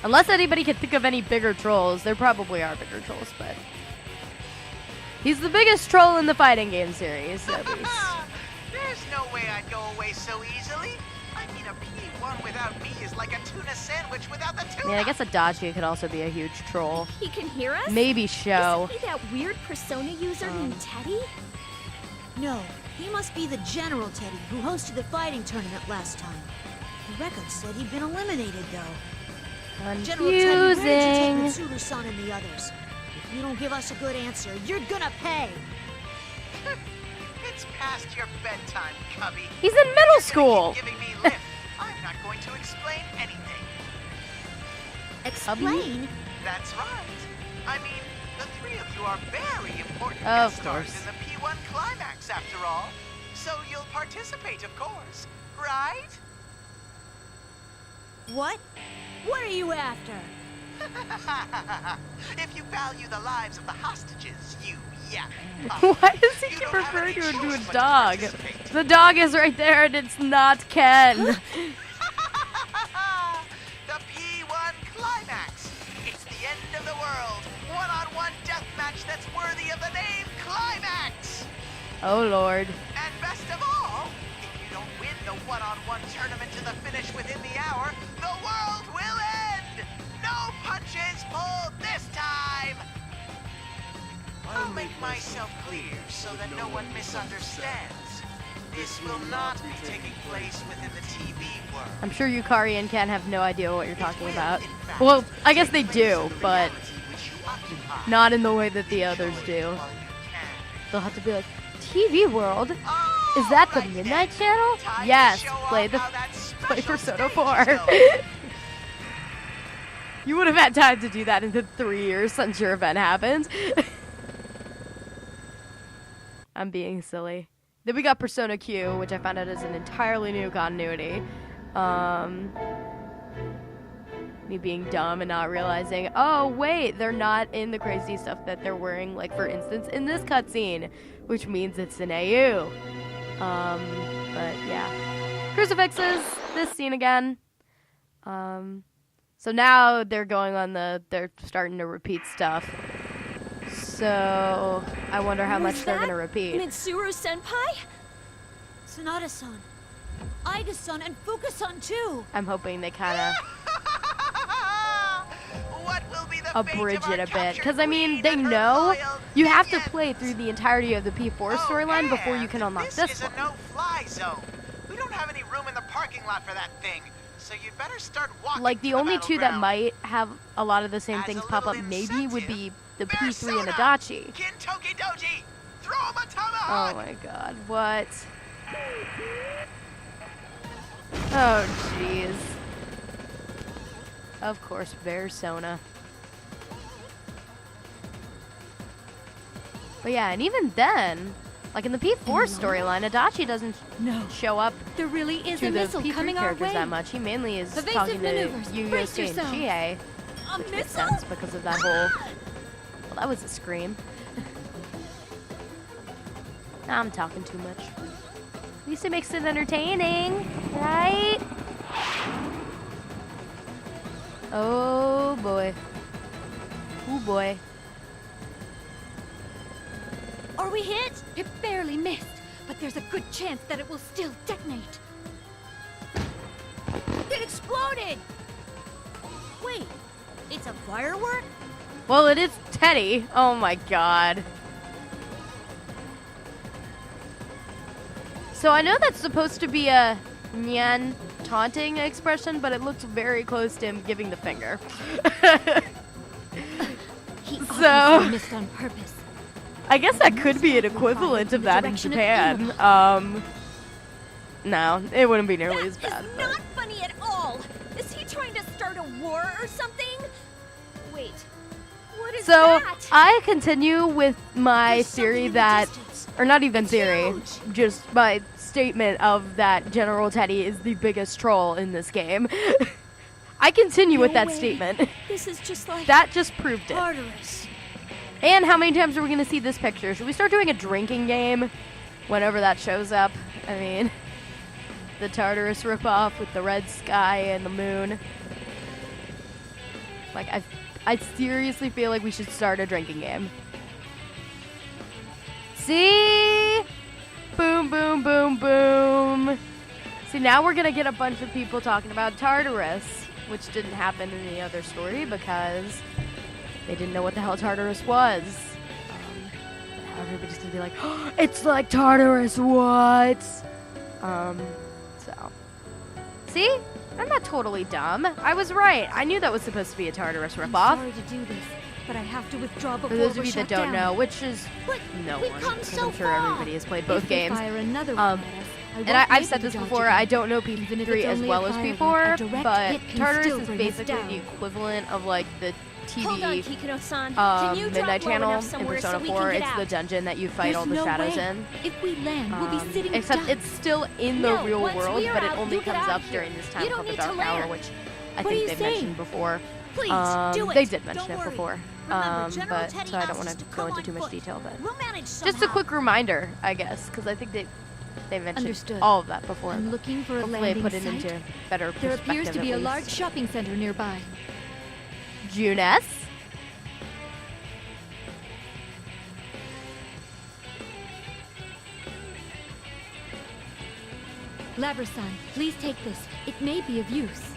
Speaker 1: Unless anybody can think of any bigger trolls. There probably are bigger trolls, but he's the biggest troll in the fighting game series, at least.
Speaker 8: There's no way I'd go away so easily. I mean, a P1 without me is like a tuna sandwich without the
Speaker 1: I
Speaker 8: tuna.
Speaker 1: mean, I guess Adachi could also be a huge troll.
Speaker 6: He can hear us?
Speaker 1: Maybe Sho.
Speaker 6: Isn't he that weird Persona user named Teddy?
Speaker 2: No, he must be the General Teddy who hosted the fighting tournament last time. The record said he'd been eliminated, though. General Teddy, where did you
Speaker 1: Confusing.
Speaker 2: take Mitsuru-san and the others? If you don't give us a good answer, you're gonna pay!
Speaker 8: It's past your bedtime, Cubby.
Speaker 1: He's in middle school.
Speaker 8: Keep giving me lip. I'm not going to explain anything.
Speaker 2: Explain?
Speaker 8: That's right. I mean, the three of you are very important
Speaker 1: Of
Speaker 8: guest stars
Speaker 1: course.
Speaker 8: in the P1 climax, after all. So you'll participate, of course, right?
Speaker 2: What? What are you after?
Speaker 8: If you value the lives of the hostages, you yapping
Speaker 1: Why does he
Speaker 8: You
Speaker 1: keep
Speaker 8: don't have
Speaker 1: referring
Speaker 8: any
Speaker 1: to him to
Speaker 8: choice
Speaker 1: a
Speaker 8: but to
Speaker 1: dog?
Speaker 8: participate.
Speaker 1: The dog is right there and it's not Ken.
Speaker 8: The P1 climax. It's the end of the world. One-on-one death match that's worthy of the name Climax.
Speaker 1: Oh, Lord.
Speaker 8: And best of all, if you don't win the one-on-one tournament to the finish within the hour, the world will end. No punches pulled this time. I'll make myself clear so that no one misunderstands. This will not be taking place within the TV world.
Speaker 1: I'm sure Yukari and Ken have no idea what you're talking about. Well, I guess they do, but not in the way that the others do. They'll have to be like, TV World? Is that the Midnight Channel? Yes, play Persona 4. You would have had time to do that in the 3 years since your event happened. I'm being silly. Then we got Persona Q, which I found out is an entirely new continuity. Me being dumb and not realizing, oh wait, they're not in the crazy stuff that they're wearing, like for instance in this cutscene, which means it's an AU. But yeah. Crucifixes, this scene again. So now they're going on they're starting to repeat stuff. So I wonder how much they're gonna repeat.
Speaker 6: Mitsuru-senpai?
Speaker 2: Sonata-san, Ida-san, and Fuka-san too!
Speaker 1: I'm hoping they kind of
Speaker 8: What will be the
Speaker 1: abridge
Speaker 8: fate
Speaker 1: it
Speaker 8: of
Speaker 1: a
Speaker 8: our
Speaker 1: bit,
Speaker 8: captured
Speaker 1: because I mean
Speaker 8: queen
Speaker 1: they
Speaker 8: and her
Speaker 1: know
Speaker 8: loyal
Speaker 1: you have to
Speaker 8: minions?
Speaker 1: play through the entirety of the P4 storyline before you can unlock
Speaker 8: this
Speaker 1: this
Speaker 8: is
Speaker 1: one.
Speaker 8: a no-fly zone. We don't have any room in the parking lot for that thing, so you'd better start walking.
Speaker 1: Like the
Speaker 8: to
Speaker 1: only two that
Speaker 8: battleground.
Speaker 1: might have a lot of the same
Speaker 8: As
Speaker 1: things
Speaker 8: a
Speaker 1: pop up
Speaker 8: little
Speaker 1: maybe would be
Speaker 8: incentive,
Speaker 1: the P3 and
Speaker 8: Persona,
Speaker 1: Adachi.
Speaker 8: Kintoki Doji, throw him a
Speaker 1: Oh
Speaker 8: tomahawk.
Speaker 1: my god, what? Oh jeez. Of course, Persona. But yeah, and even then, like in the P4 storyline, Adachi doesn't show up
Speaker 5: There really is
Speaker 1: to
Speaker 5: a
Speaker 1: the
Speaker 5: missile
Speaker 1: P3
Speaker 5: coming our
Speaker 1: characters
Speaker 5: way.
Speaker 1: that much. He mainly is
Speaker 5: Evasive
Speaker 1: talking to
Speaker 5: maneuvers. Brace
Speaker 1: Yuyosuke and
Speaker 5: yourselves.
Speaker 1: Chie,
Speaker 6: A
Speaker 1: which makes
Speaker 6: missile?
Speaker 1: sense because of that whole... Well, that was a scream. I'm talking too much. At least it makes it entertaining, right? Oh boy. Oh boy.
Speaker 5: Are we hit? It barely missed, but there's a good chance that it will still detonate.
Speaker 2: It exploded! Wait, it's a firework?
Speaker 1: Well, it is Teddy. Oh my god. So I know that's supposed to be a nyan taunting expression, but it looks very close to him giving the finger.
Speaker 5: He
Speaker 1: So-
Speaker 5: obviously missed on purpose.
Speaker 1: I guess that could be an equivalent of that in
Speaker 5: Direction of
Speaker 1: Japan. No, it wouldn't be nearly as
Speaker 6: That
Speaker 1: bad.
Speaker 6: is
Speaker 1: but-
Speaker 6: not funny at all. Is he trying to start a war or something? Wait, what is
Speaker 1: So
Speaker 6: that?
Speaker 1: I continue with my
Speaker 2: There's something
Speaker 1: theory
Speaker 2: in the
Speaker 1: that,
Speaker 2: distance.
Speaker 1: or not even theory,
Speaker 2: huge.
Speaker 1: just my statement of that General Teddy is the biggest troll in this game. I continue with
Speaker 6: No
Speaker 1: that
Speaker 6: way.
Speaker 1: statement.
Speaker 6: This is just like...
Speaker 1: That just proved it.
Speaker 2: Tartarus.
Speaker 1: And how many times are we going to see this picture? Should we start doing a drinking game whenever that shows up? I mean, the Tartarus ripoff with the red sky and the moon. Like, I seriously feel like we should start a drinking game. See? Boom, boom, boom, boom. See, now we're gonna get a bunch of people talking about Tartarus, which didn't happen in the other story because they didn't know what the hell Tartarus was. But now everybody's gonna be like, oh, it's like Tartarus, what? So. See? I'm not totally dumb. I was right. I knew that was supposed to be a Tartarus ripoff.
Speaker 5: I'm sorry to do this, but I have to withdraw before
Speaker 1: For those
Speaker 5: we're
Speaker 1: of you that
Speaker 5: shut
Speaker 1: don't
Speaker 5: down.
Speaker 1: know, which is
Speaker 2: But
Speaker 1: no
Speaker 2: we've
Speaker 1: one,
Speaker 2: come
Speaker 1: because
Speaker 2: so
Speaker 1: I'm sure
Speaker 2: far.
Speaker 1: everybody has played both
Speaker 5: If they
Speaker 1: games.
Speaker 5: fire another one at us, I won't
Speaker 1: And
Speaker 5: be
Speaker 1: I've
Speaker 5: able
Speaker 1: said
Speaker 5: to
Speaker 1: this
Speaker 5: dodge
Speaker 1: before,
Speaker 5: again.
Speaker 1: I don't know
Speaker 5: Even if
Speaker 1: P3
Speaker 5: it's
Speaker 1: as
Speaker 5: only
Speaker 1: well
Speaker 5: a
Speaker 1: as
Speaker 5: fire
Speaker 1: P4,
Speaker 5: one, a direct
Speaker 1: but
Speaker 5: hit can
Speaker 1: Tartarus
Speaker 5: still
Speaker 1: is
Speaker 5: bring us
Speaker 1: basically
Speaker 5: down.
Speaker 1: the equivalent of like the
Speaker 6: Hold on,
Speaker 1: TV
Speaker 6: Kikino-san. Can you drop
Speaker 1: Midnight
Speaker 6: low
Speaker 1: Channel
Speaker 6: enough
Speaker 1: in
Speaker 6: somewhere
Speaker 1: Persona
Speaker 6: so we
Speaker 1: 4.
Speaker 6: can get
Speaker 1: It's
Speaker 6: out?
Speaker 1: the dungeon that you fight
Speaker 5: There's
Speaker 1: all the
Speaker 5: no
Speaker 1: shadows
Speaker 5: way.
Speaker 1: in.
Speaker 5: If we land, we'll be sitting
Speaker 1: Except
Speaker 5: ducks.
Speaker 1: it's still in the
Speaker 6: No,
Speaker 1: real
Speaker 6: once
Speaker 1: world,
Speaker 6: we're
Speaker 1: but it
Speaker 6: out,
Speaker 1: only
Speaker 6: you get
Speaker 1: comes
Speaker 6: out
Speaker 1: up
Speaker 6: of here.
Speaker 1: during this time
Speaker 6: You don't
Speaker 1: called the
Speaker 6: need to
Speaker 1: Dark Hour,
Speaker 6: land.
Speaker 1: which
Speaker 5: What
Speaker 1: I
Speaker 5: are
Speaker 1: think
Speaker 5: you
Speaker 1: they've
Speaker 5: saying?
Speaker 1: mentioned before.
Speaker 2: Please, do it.
Speaker 1: They did mention
Speaker 2: Don't
Speaker 1: it
Speaker 2: worry.
Speaker 1: before.
Speaker 2: Remember, General
Speaker 1: But
Speaker 2: Teddy
Speaker 1: so I don't
Speaker 2: asked
Speaker 1: want
Speaker 2: us
Speaker 1: to
Speaker 2: to
Speaker 1: go
Speaker 2: come
Speaker 1: into
Speaker 2: on
Speaker 1: too much
Speaker 2: foot.
Speaker 1: detail, but
Speaker 2: We'll manage
Speaker 1: just a
Speaker 2: somehow.
Speaker 1: quick reminder, I guess, because I think they mentioned
Speaker 5: Understood.
Speaker 1: all of that before.
Speaker 5: I'm looking for a
Speaker 1: Hopefully I
Speaker 5: landing
Speaker 1: put it
Speaker 5: site.
Speaker 1: into better
Speaker 5: There
Speaker 1: perspective.
Speaker 5: appears to be
Speaker 1: at
Speaker 5: a
Speaker 1: least.
Speaker 5: large shopping center nearby.
Speaker 1: Juness?
Speaker 5: Labrys-san, please take this. It may be of use.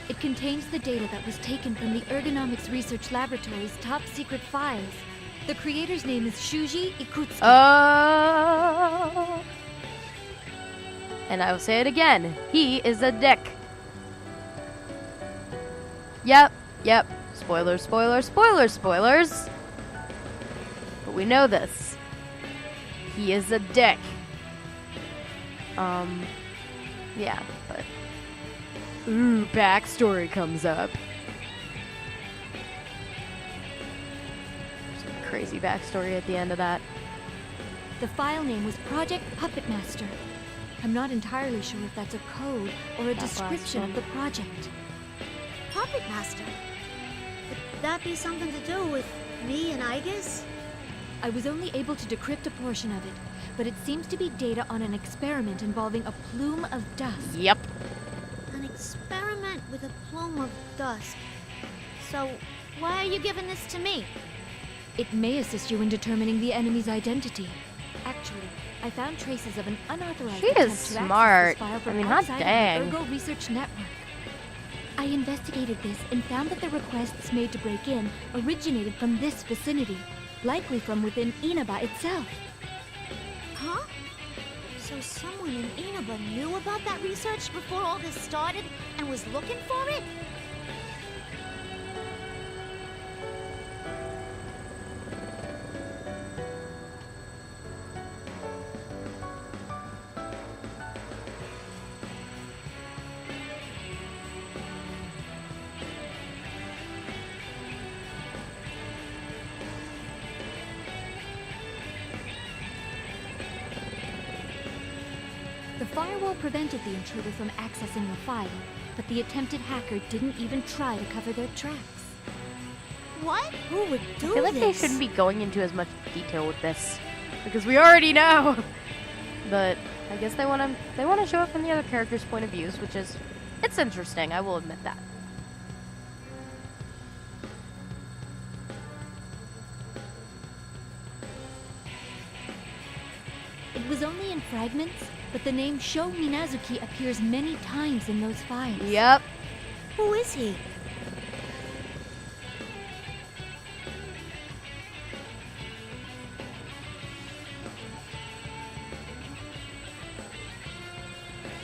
Speaker 5: It contains the data that was taken from the Ergonomics Research Laboratory's top secret files. The creator's name is Shuji Ikutsuki.
Speaker 1: Oh. And I will say it again. He is a dick. Yep. Spoilers, spoilers, spoilers, spoilers. But we know this. He is a dick. Yeah, but... Ooh, backstory comes up. Some crazy backstory at the end of that.
Speaker 5: The file name was Project Puppet Master. I'm not entirely sure if that's a code or a
Speaker 1: That last
Speaker 5: description
Speaker 1: one.
Speaker 5: of the project.
Speaker 2: Puppet Master. Could that be something to do with me and Igus?
Speaker 5: I was only able to decrypt a portion of it, but it seems to be data on an experiment involving a plume of dust.
Speaker 1: Yep.
Speaker 2: An experiment with a plume of dust. So, why are you giving this to me?
Speaker 5: It may assist you in determining the enemy's identity. Actually, I found traces of an unauthorized
Speaker 1: She
Speaker 5: attempt
Speaker 1: is
Speaker 5: to access
Speaker 1: smart.
Speaker 5: this file
Speaker 1: I
Speaker 5: from
Speaker 1: mean, hot
Speaker 5: outside
Speaker 1: dang.
Speaker 5: of the Ergo Research Network. I investigated this and found that the requests made to break in originated from this vicinity, likely from within Inaba itself.
Speaker 2: Huh? So someone in Inaba knew about that research before all this started and was looking for it?
Speaker 5: The firewall prevented the intruder from accessing the file, but the attempted hacker didn't even try to cover their tracks.
Speaker 2: What? Who would do
Speaker 1: I feel like they
Speaker 2: this?
Speaker 1: shouldn't be going into as much detail with this because we already know. But I guess they want to show it from the other characters' point of views, which is it's interesting. I will admit that.
Speaker 5: It was only in fragments, but the name Sho Minazuki appears many times in those files.
Speaker 1: Yep.
Speaker 2: Who is he?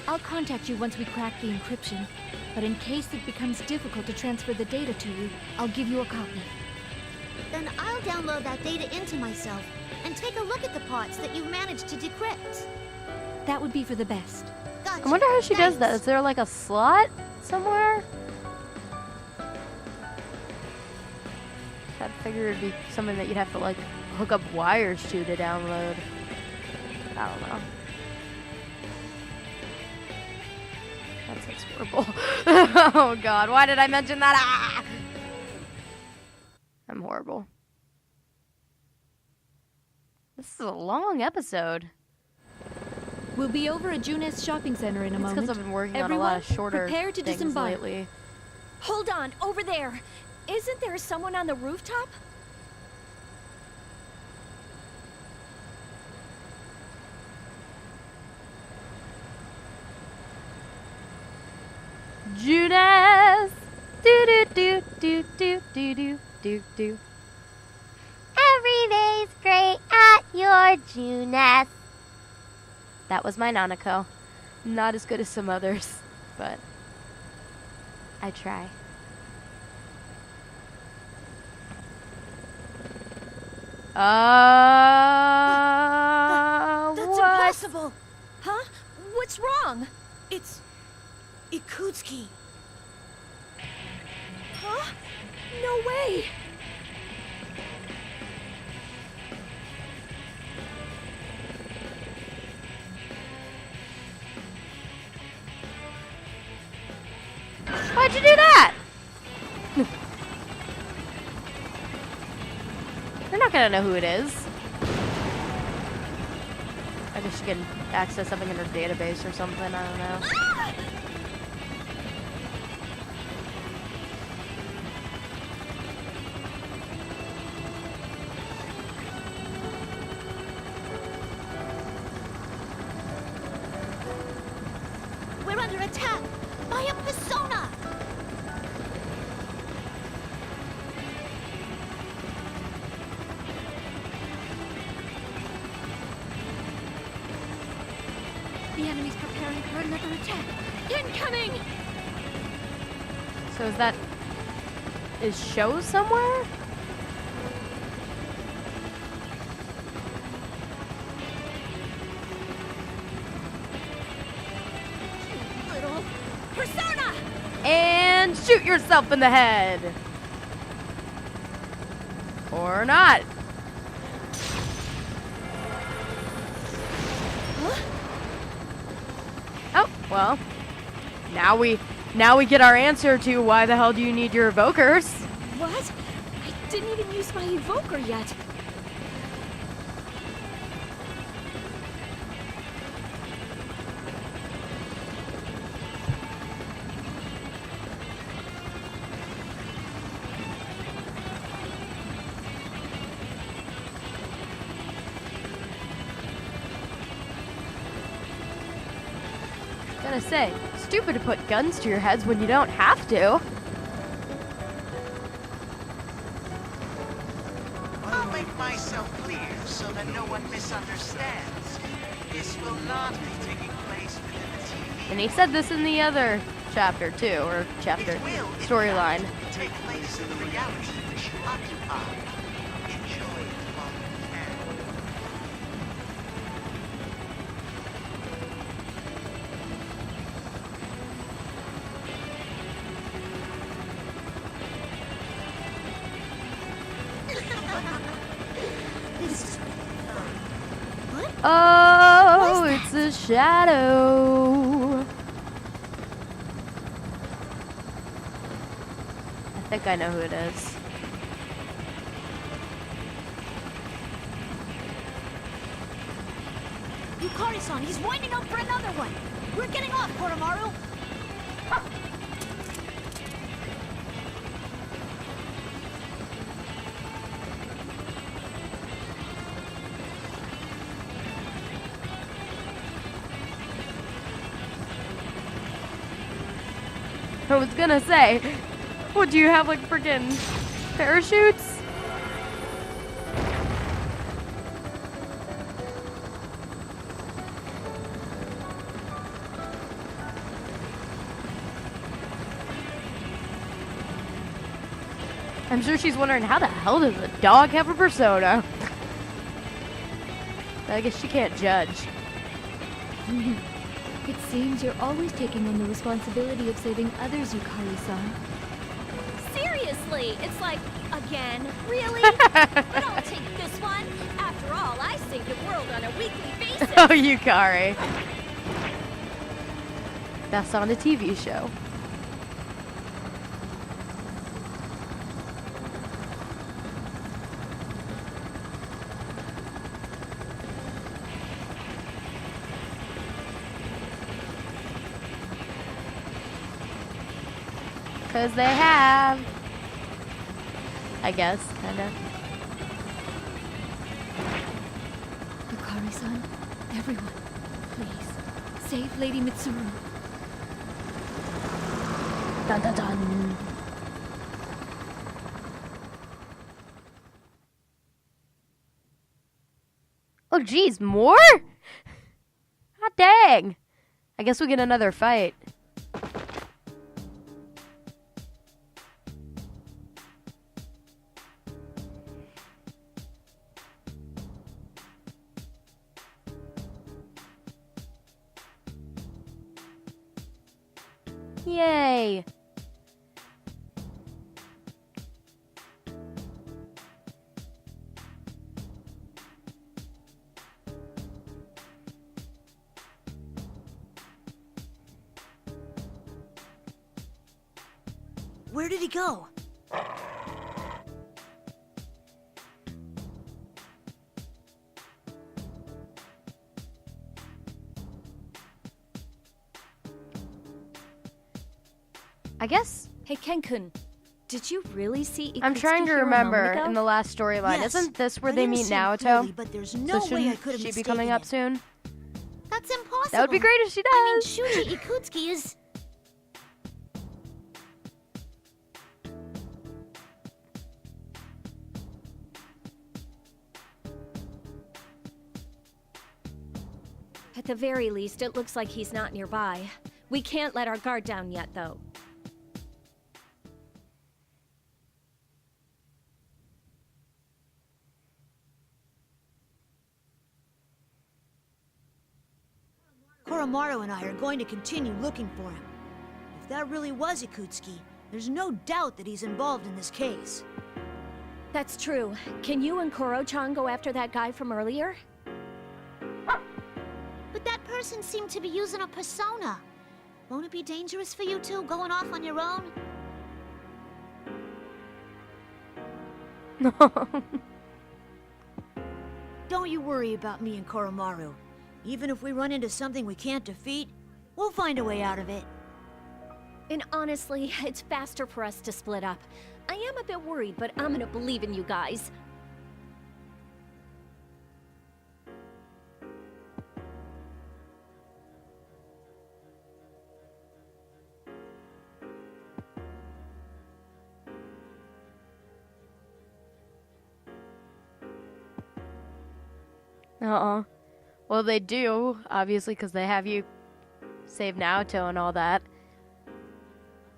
Speaker 5: I'll contact you once we crack the encryption, but in case it becomes difficult to transfer the data to you, I'll give you a copy.
Speaker 2: Then I'll download that data into myself and take a look at the parts that you managed to decrypt.
Speaker 5: That would be for the best.
Speaker 2: Gotcha.
Speaker 1: I wonder how she does that.
Speaker 2: Thanks.
Speaker 1: Is there like a slot somewhere? I'd figure it'd be something that you'd have to like hook up wires to download. I don't know. That sounds horrible. Oh god, why did I mention that? Ah! I'm horrible. This is a long episode.
Speaker 5: We'll be over at Junes Shopping Center in a
Speaker 1: It's
Speaker 5: moment.
Speaker 1: because I've been working
Speaker 5: Everyone,
Speaker 1: on a lot of shorter
Speaker 5: prepare to
Speaker 1: things
Speaker 5: disembark.
Speaker 1: lately.
Speaker 6: Hold on, over there. Isn't there someone on the rooftop?
Speaker 1: Junes! Do do do do do do do do do. Every day's great at your Junes. That was my Nanako. Not as good as some others, but I try.
Speaker 2: That's
Speaker 1: What?
Speaker 2: impossible.
Speaker 6: Huh? What's wrong?
Speaker 2: It's Ikutsuki.
Speaker 6: Huh? No way!
Speaker 1: Why'd you do that? You're not gonna know who it is. I guess you can access something in her database or something, I don't know.
Speaker 2: We're under attack by a persona.
Speaker 5: The enemy's preparing for another attack.
Speaker 6: Incoming!
Speaker 1: So is show somewhere?
Speaker 6: Little persona!
Speaker 1: And shoot yourself in the head. Or not. Oh, well. Now we get our answer to why the hell do you need your evokers?
Speaker 6: What? I didn't even use my evoker yet.
Speaker 1: Gonna say, stupid to put guns to your heads when you don't have to.
Speaker 8: I'll make myself clear so that no one misunderstands. This will not be taking place within the TV.
Speaker 1: And he said this in the other chapter too, or chapter
Speaker 8: It will, in
Speaker 1: storyline.
Speaker 8: fact, take place in the reality that you occupy. Enjoy it while you can.
Speaker 1: Oh, it's a shadow. I think I know who it is.
Speaker 2: Yukari-san, he's winding up for another one. We're getting off, Koromaru.
Speaker 1: I was gonna say, what do you have, like freaking parachutes? I'm sure she's wondering, how the hell does a dog have a persona? I guess she can't judge.
Speaker 5: It seems you're always taking on the responsibility of saving others, Yukari-san.
Speaker 6: Seriously, it's like, again? Really? But I'll take this one. After all, I save the world on a weekly basis.
Speaker 1: Oh, Yukari. That's on a TV show. 'Cause they have. I guess, kinda.
Speaker 5: Yukari-san, everyone, please, save Lady Mitsuru.
Speaker 1: Dun dun dun. Oh geez, more? God dang. I guess we get another fight. Yay!
Speaker 2: Where did he go?
Speaker 1: I guess
Speaker 6: Hey, Ken-kun, did you really see
Speaker 1: I'm
Speaker 6: Ikutsuki
Speaker 1: trying to
Speaker 6: here a moment
Speaker 1: remember
Speaker 6: ago?
Speaker 1: in the last storyline.
Speaker 2: Yes.
Speaker 1: Isn't this where
Speaker 2: I
Speaker 1: they
Speaker 2: didn't
Speaker 1: meet
Speaker 2: see him
Speaker 1: Naoto?
Speaker 2: clearly, but there's no
Speaker 1: So
Speaker 2: way I
Speaker 1: shouldn't
Speaker 2: could have
Speaker 1: she be
Speaker 2: mistaken
Speaker 1: coming up
Speaker 2: it.
Speaker 1: soon?
Speaker 2: That's impossible.
Speaker 1: That would be great if she
Speaker 2: I mean,
Speaker 1: does.
Speaker 2: Shuji Ikutsuki is...
Speaker 6: At the very least, it looks like he's not nearby. We can't let our guard down yet, though.
Speaker 2: Koromaru and I are going to continue looking for him. If that really was Ikutsuki, there's no doubt that he's involved in this case.
Speaker 6: That's true. Can you and Koro-chan go after that guy from earlier?
Speaker 2: But that person seemed to be using a persona. Won't it be dangerous for you two going off on your own? Don't you worry about me and Koromaru. Even if we run into something we can't defeat, we'll find a way out of it.
Speaker 6: And honestly, it's faster for us to split up. I am a bit worried, but I'm gonna believe in you guys.
Speaker 1: Well, they do, obviously, because they have you save Naoto and all that.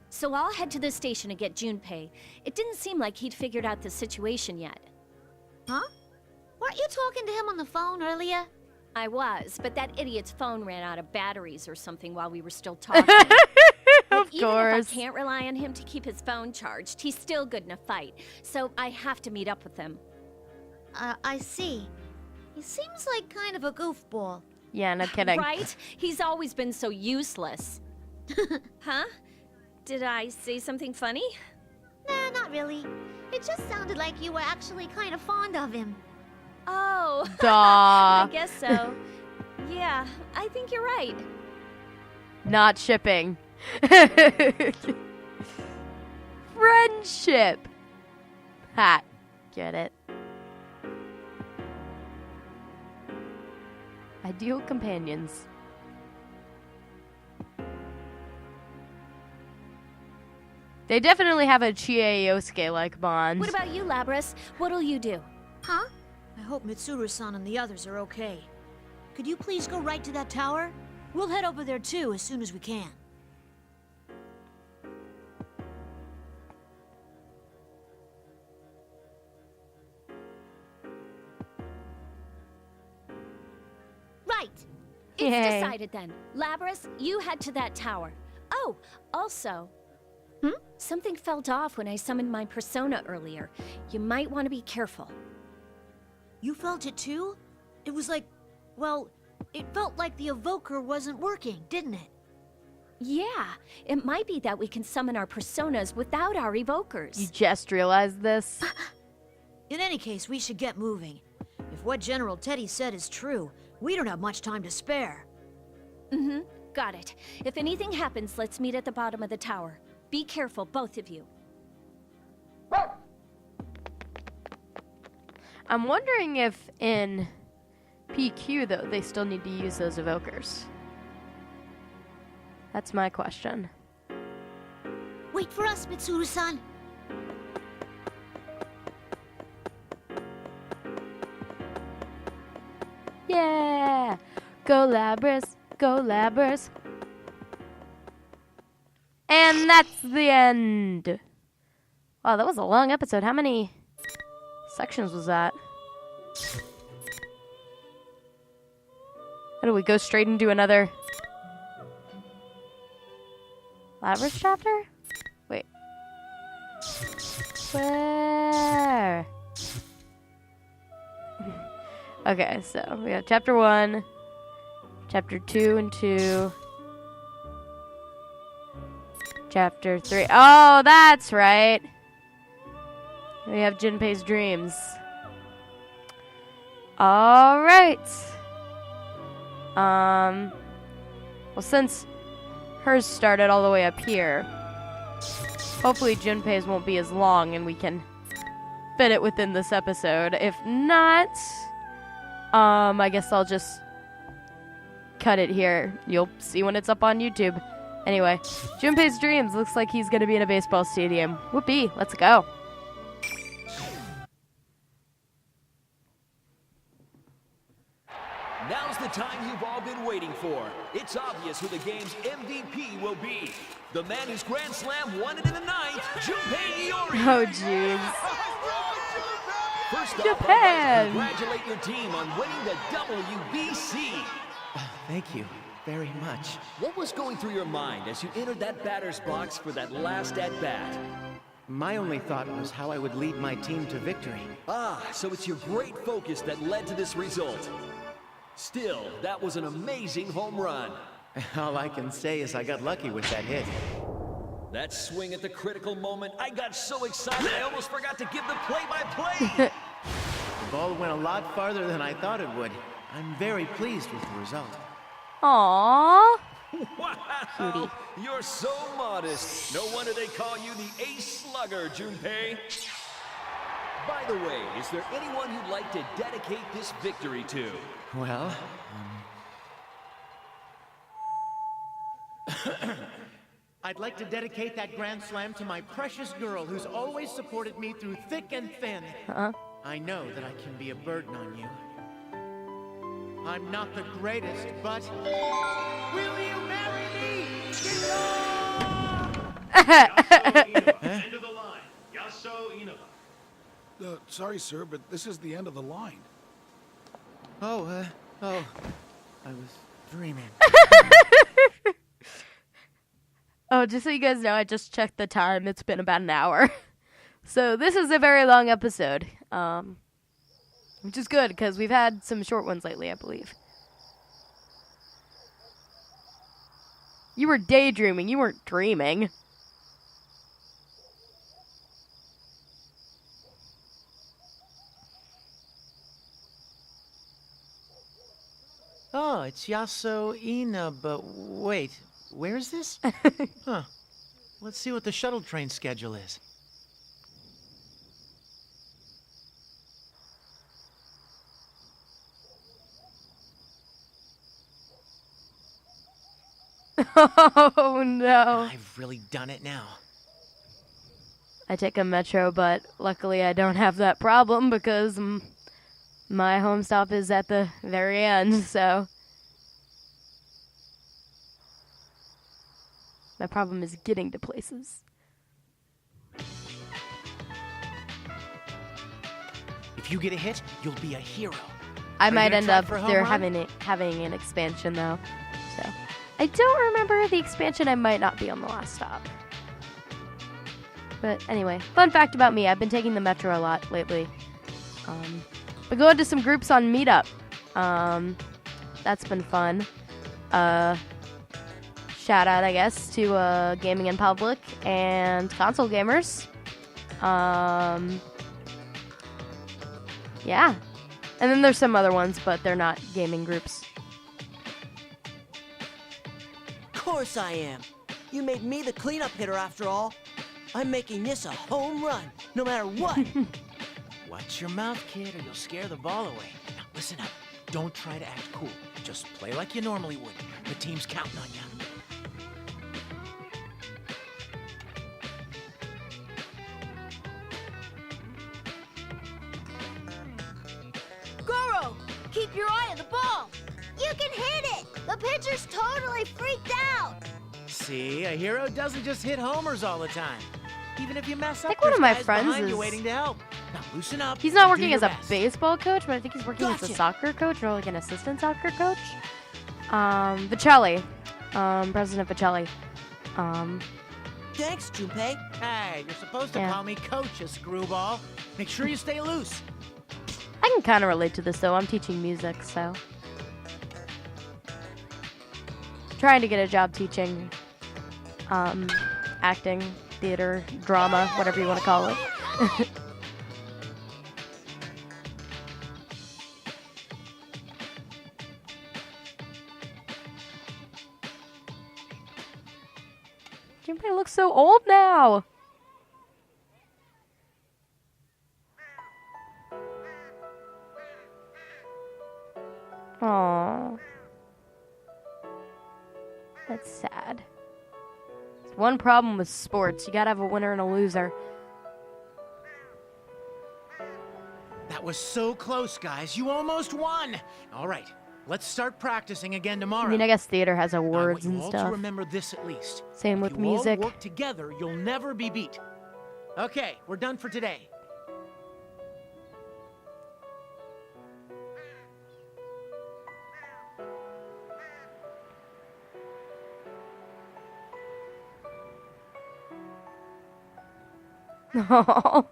Speaker 6: So I'll head to the station to get Junpei. It didn't seem like he'd figured out the situation yet.
Speaker 2: Huh? Weren't you talking to him on the phone earlier?
Speaker 6: I was, but that idiot's phone ran out of batteries or something while we were still talking.
Speaker 1: Of
Speaker 6: Even
Speaker 1: course.
Speaker 6: if I can't rely on him to keep his phone charged, he's still good in a fight. So I have to meet up with him.
Speaker 2: I see. He seems like kind of a goofball.
Speaker 1: Yeah, no kidding.
Speaker 6: Right? He's always been so useless. Huh? Did I say something funny?
Speaker 2: Nah, not really. It just sounded like you were actually kind of fond of him.
Speaker 6: Oh,
Speaker 1: Duh.
Speaker 6: I guess so. Yeah, I think you're right.
Speaker 1: Not shipping. Friendship. Ha. Get it. Ideal companions. They definitely have a Chie-Yosuke-like bond.
Speaker 6: What about you, Labrys? What'll you do?
Speaker 2: Huh? I hope Mitsuru-san and the others are okay. Could you please go right to that tower? We'll head over there too as soon as we can.
Speaker 6: Right. It's
Speaker 1: Yay.
Speaker 6: decided then. Labrys, you head to that tower. Oh, also... Something felt off when I summoned my persona earlier. You might want to be careful.
Speaker 2: You felt it too? It was like, well, it felt like the evoker wasn't working, didn't it?
Speaker 6: Yeah, it might be that we can summon our personas without our evokers.
Speaker 1: You just realized this?
Speaker 2: In any case, we should get moving. If what General Teddy said is true, we don't have much time to spare.
Speaker 6: Got it. If anything happens, let's meet at the bottom of the tower. Be careful, both of you.
Speaker 1: I'm wondering if in PQ, though, they still need to use those evokers. That's my question.
Speaker 2: Wait for us, Mitsuru-san.
Speaker 1: Yeah! Go Labrys! Go Labrys! And that's the end! Wow, that was a long episode. How many sections was that? How do we go straight into another Labrys chapter? Wait. Where? Okay, so we have chapter 1, chapter 2 and 2, chapter 3. Oh, that's right. We have Junpei's dreams. All right. Well, since hers started all the way up here, hopefully Junpei's won't be as long and we can fit it within this episode. If not, I guess I'll just cut it here. You'll see when it's up on YouTube. Anyway, Junpei's dreams. Looks like he's going to be in a baseball stadium. Whoopee, let's go.
Speaker 9: Now's the time you've all been waiting for. It's obvious who the game's MVP will be. The man whose Grand Slam won it in the ninth, Junpei Iori.
Speaker 1: Oh, jeez.
Speaker 9: First off,
Speaker 1: Japan.
Speaker 9: I'd like to congratulate your team on winning the WBC.
Speaker 10: Thank you very much.
Speaker 9: What was going through your mind as you entered that batter's box for that last at-bat?
Speaker 10: My only thought was how I would lead my team to victory.
Speaker 9: Ah, so it's your great focus that led to this result. Still, that was an amazing home run.
Speaker 10: All I can say is I got lucky with that hit.
Speaker 9: That swing at the critical moment, I got so excited I almost forgot to give the play-by-play.
Speaker 10: The ball went a lot farther than I thought it would. I'm very pleased with the result.
Speaker 1: Aww.
Speaker 9: Wow,
Speaker 1: Cutie.
Speaker 9: You're so modest. No wonder they call you the ace slugger, Junpei. By the way, is there anyone you'd like to dedicate this victory to?
Speaker 10: Well, I'd like to dedicate that Grand Slam to my precious girl who's always supported me through thick and thin. I know that I can be a burden on you. I'm not the greatest, but will you marry me?
Speaker 7: End of the line. Yaso Inaba.
Speaker 11: Sorry, sir, but this is the end of the line.
Speaker 10: Oh, I was dreaming.
Speaker 1: Oh, just so you guys know, I just checked the time. It's been about an hour. So this is a very long episode. Which is good, because we've had some short ones lately, I believe. You were daydreaming. You weren't dreaming.
Speaker 10: Oh, it's Yaso Inaba. Wait, where is this? Huh. Let's see what the shuttle train schedule is.
Speaker 1: Oh, no.
Speaker 10: I've really done it now.
Speaker 1: I take a metro, but luckily I don't have that problem because my home stop is at the very end, so. My problem is getting to places.
Speaker 10: If you get a hit, you'll be a hero.
Speaker 1: I
Speaker 10: Are
Speaker 1: might
Speaker 10: you
Speaker 1: end
Speaker 10: gonna
Speaker 1: up
Speaker 10: try for a
Speaker 1: there
Speaker 10: home run?
Speaker 1: having an expansion though. So I don't remember the expansion. I might not be on the last stop. But anyway, fun fact about me: I've been taking the metro a lot lately. But going to some groups on Meetup. That's been fun. Shout out, I guess, to Gaming in Public and Console Gamers. Yeah. And then there's some other ones, but they're not gaming groups.
Speaker 12: Of course I am. You made me the cleanup hitter after all. I'm making this a home run, no matter what.
Speaker 10: Watch your mouth, kid, or you'll scare the ball away. Now, listen up. Don't try to act cool. Just play like you normally would. The team's counting on you.
Speaker 2: Goro, keep your eye on the ball. You can hit it. The pitcher's totally freaked out.
Speaker 10: See, a hero doesn't just hit homers all the time. Even if you mess up,
Speaker 1: I think one of my
Speaker 10: there's guys
Speaker 1: friends
Speaker 10: behind you
Speaker 1: is-
Speaker 10: waiting to help. Now loosen up.
Speaker 1: He's not
Speaker 10: and
Speaker 1: working
Speaker 10: do
Speaker 1: as
Speaker 10: your
Speaker 1: a
Speaker 10: best.
Speaker 1: baseball coach, but I think he's working as a
Speaker 10: Gotcha.
Speaker 1: soccer coach or like an assistant soccer coach. Vicelli. President Vicelli.
Speaker 12: Thanks, Junpei.
Speaker 10: Hey, you're supposed to
Speaker 1: Yeah.
Speaker 10: call me coach, a screwball. Make sure you stay loose.
Speaker 1: I can kind of relate to this though. I'm teaching music, so. Trying to get a job teaching acting, theater, drama, whatever you want to call it. Junpei looks so old now. Aww. That's sad. It's one problem with sports. You gotta have a winner and a loser.
Speaker 10: That was so close, guys. You almost won. All right, let's start practicing again tomorrow.
Speaker 1: I mean, I guess theater has
Speaker 10: I want
Speaker 1: awards
Speaker 10: you
Speaker 1: and
Speaker 10: all
Speaker 1: stuff.
Speaker 10: to remember this at least.
Speaker 1: Same
Speaker 10: If
Speaker 1: with
Speaker 10: you
Speaker 1: music.
Speaker 10: all work together, you'll never be beat. Okay, we're done for today.
Speaker 1: Oh.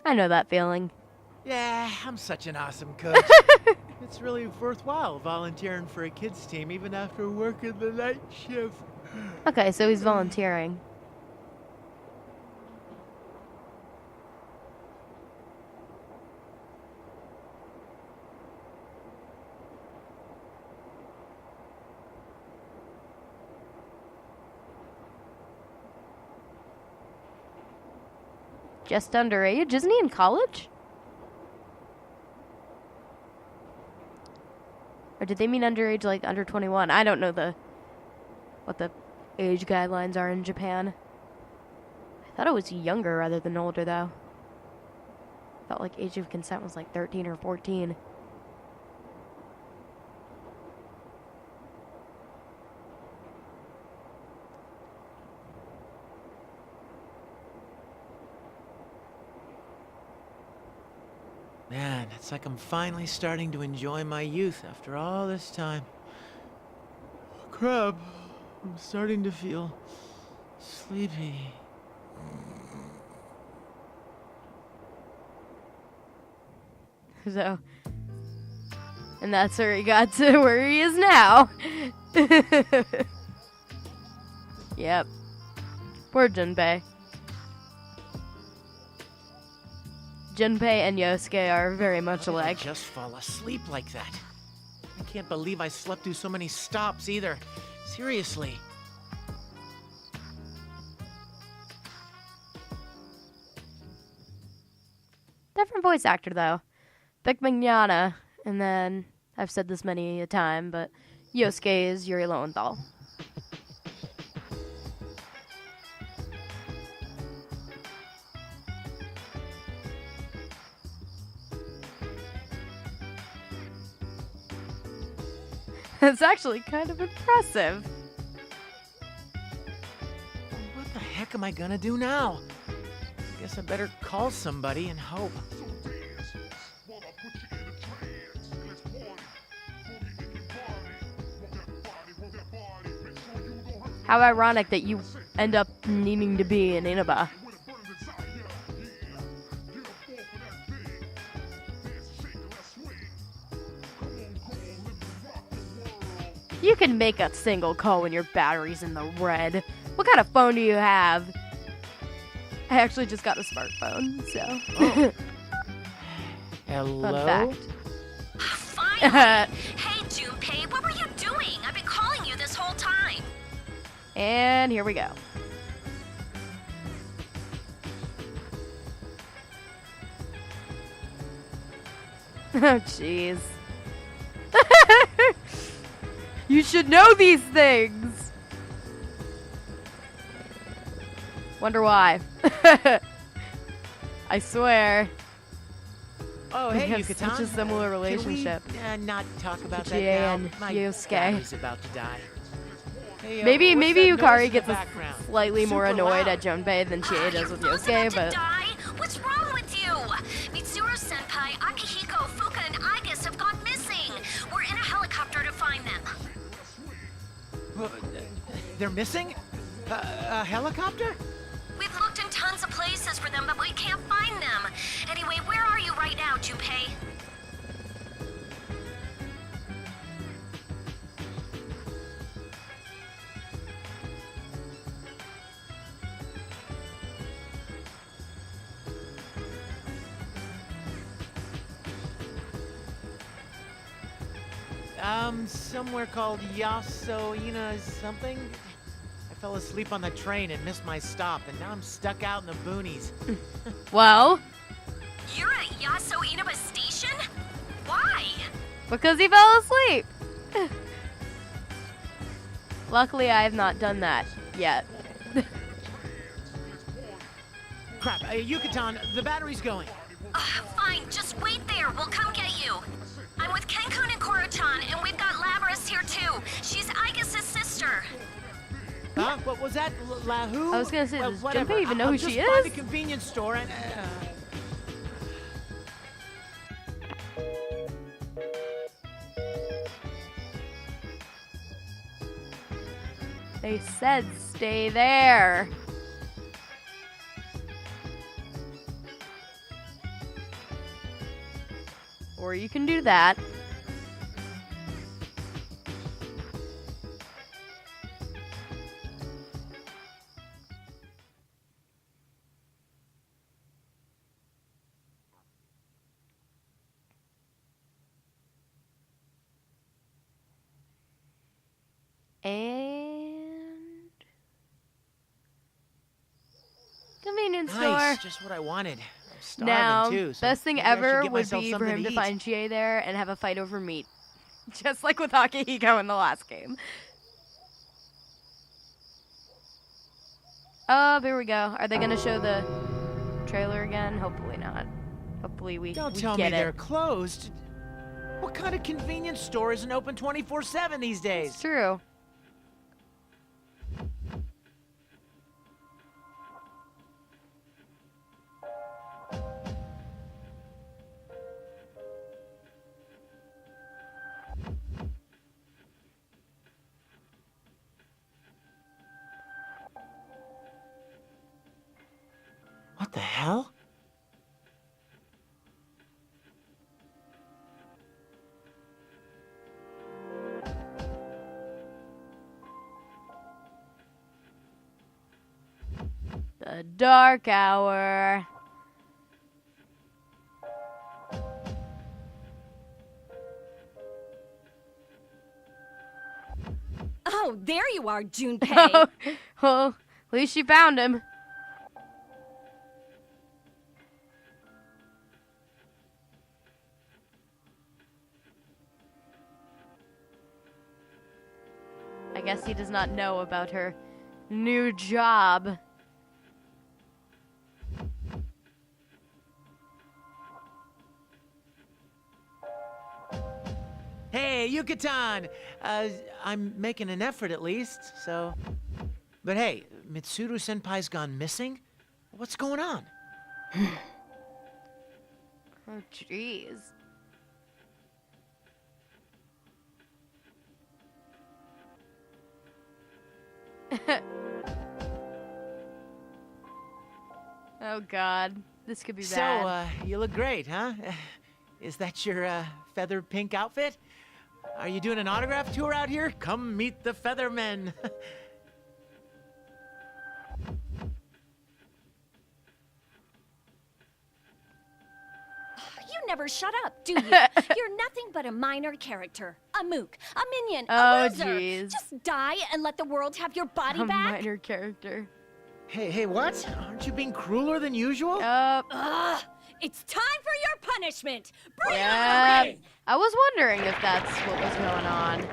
Speaker 1: I know that feeling.
Speaker 10: Yeah, I'm such an awesome coach. It's really worthwhile volunteering for a kids team even after working the night shift.
Speaker 1: Okay, so he's volunteering. Just underage? Isn't he in college? Or did they mean underage, like under 21? I don't know what the age guidelines are in Japan. I thought it was younger rather than older, though. Felt like age of consent was like 13 or 14.
Speaker 10: Man, it's like I'm finally starting to enjoy my youth after all this time. Crap, I'm starting to feel sleepy.
Speaker 1: So, and that's where he got to where he is now. Yep. Poor Junpei. Junpei and Yosuke are very much
Speaker 10: How did I
Speaker 1: alike.
Speaker 10: just fall asleep like that? I can't believe I slept through so many stops either. Seriously.
Speaker 1: Different voice actor, though. Vic Mignogna, and then, I've said this many a time, but Yosuke is Yuri Lowenthal. It's actually kind of impressive.
Speaker 10: What the heck am I gonna do now? I guess I better call somebody and hope.
Speaker 1: How ironic that you end up needing to be in Inaba. You can make a single call when your battery's in the red. What kind of phone do you have? I actually just got a smartphone, so.
Speaker 10: Hello?
Speaker 1: Fun
Speaker 6: Finally!
Speaker 1: fact.
Speaker 6: Hey, Junpei, what were you doing? I've been calling you this whole time.
Speaker 1: And here we go. Oh, jeez. You should know these things. Wonder why. I swear.
Speaker 10: Oh,
Speaker 1: They
Speaker 10: hey,
Speaker 1: have
Speaker 10: Yucatan.
Speaker 1: such a similar relationship.
Speaker 10: Can we not talk about that
Speaker 1: a.k.a.
Speaker 10: now?
Speaker 1: and
Speaker 10: My
Speaker 1: Yosuke.
Speaker 10: battery's about to die. Hey,
Speaker 1: Maybe
Speaker 10: what's that noise
Speaker 1: Yukari
Speaker 10: in
Speaker 1: gets
Speaker 10: the background?
Speaker 1: slightly more
Speaker 10: Super
Speaker 1: annoyed
Speaker 10: loud.
Speaker 1: at Junpei than Chie does with
Speaker 6: Both
Speaker 1: Yosuke,
Speaker 6: about to
Speaker 1: but
Speaker 6: die? What's wrong with you? Mitsuru-senpai, Akihiko, Fuka, and Aigis have gone missing. We're in a helicopter to find them.
Speaker 10: They're missing? A helicopter?
Speaker 6: We've looked in tons of places for them, but we can't find them. Anyway, where are you right now, Junpei?
Speaker 10: Somewhere called Yasoina something. I fell asleep on the train and missed my stop, and now I'm stuck out in the boonies.
Speaker 1: well,
Speaker 6: You're at Yaso Inaba Station? Why?
Speaker 1: because he fell asleep. Luckily, I have not done that yet.
Speaker 10: Crap, Yucatan, the battery's going.
Speaker 6: Fine, just wait there. We'll come get you. I'm with Kenkun and Koro-chan, and we've got Labrys here too. She's Aigis' sister.
Speaker 10: Huh? What was that? Lahu?
Speaker 1: I was gonna say,
Speaker 10: Well,
Speaker 1: does
Speaker 10: whatever.
Speaker 1: Junpei even know
Speaker 10: I'm
Speaker 1: who
Speaker 10: just
Speaker 1: she
Speaker 10: by
Speaker 1: is?
Speaker 10: the convenience store and...
Speaker 1: They said stay there. Or you can do that. And convenience
Speaker 10: Nice,
Speaker 1: store.
Speaker 10: just what I wanted. I'm starving
Speaker 1: Now,
Speaker 10: too, so
Speaker 1: best thing
Speaker 10: maybe I should
Speaker 1: ever
Speaker 10: get
Speaker 1: would
Speaker 10: myself
Speaker 1: be for
Speaker 10: something
Speaker 1: him to
Speaker 10: eat.
Speaker 1: find Chie there and have a fight over meat. Just like with Akihiko in the last game. Oh, here we go. Are they gonna show the trailer again? Hopefully not. Hopefully we
Speaker 10: Don't
Speaker 1: we
Speaker 10: tell me
Speaker 1: get
Speaker 10: they're
Speaker 1: it.
Speaker 10: closed. What kind of convenience store isn't open 24/7 these days?
Speaker 1: It's true.
Speaker 10: What the hell?
Speaker 1: The dark hour.
Speaker 6: Oh, there you are, Junpei.
Speaker 1: Well, at least she found him. I guess he does not know about her new job.
Speaker 10: Hey, Yucatan! I'm making an effort at least, so... But hey, Mitsuru-senpai's gone missing? What's going on?
Speaker 1: Oh, jeez. Oh, God. This could be
Speaker 10: So,
Speaker 1: bad.
Speaker 10: you look great, huh? Is that your, feather pink outfit? Are you doing an autograph tour out here? Come meet the Feathermen.
Speaker 6: You never shut up, do you? You're nothing but a minor character. A mook, a minion, a loser.
Speaker 1: Jeez.
Speaker 6: Just die and let the world have your body
Speaker 1: A
Speaker 6: back?
Speaker 1: minor character.
Speaker 10: Hey, what? Aren't you being crueler than usual?
Speaker 6: Ugh! It's time for your punishment! Bring
Speaker 1: Yep.
Speaker 6: it on!
Speaker 1: I was wondering if that's what was going on.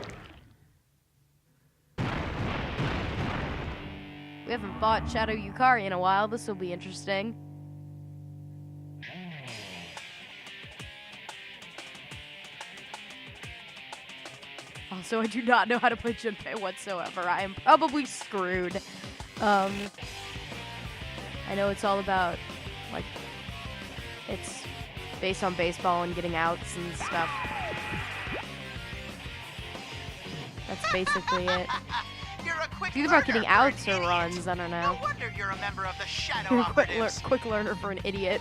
Speaker 1: We haven't fought Shadow Yukari in a while. This will be interesting. Also, I do not know how to play Junpei whatsoever. I am probably screwed. I know it's all about, like, it's based on baseball and getting outs and stuff. That's basically it.
Speaker 8: You're a quick
Speaker 1: It's either about
Speaker 8: learner
Speaker 1: getting
Speaker 8: for
Speaker 1: outs
Speaker 8: an
Speaker 1: or
Speaker 8: idiot.
Speaker 1: runs, I don't know.
Speaker 8: No wonder you're a member of the Shadow
Speaker 1: Quick,
Speaker 8: Operatives.
Speaker 1: quick learner for an idiot.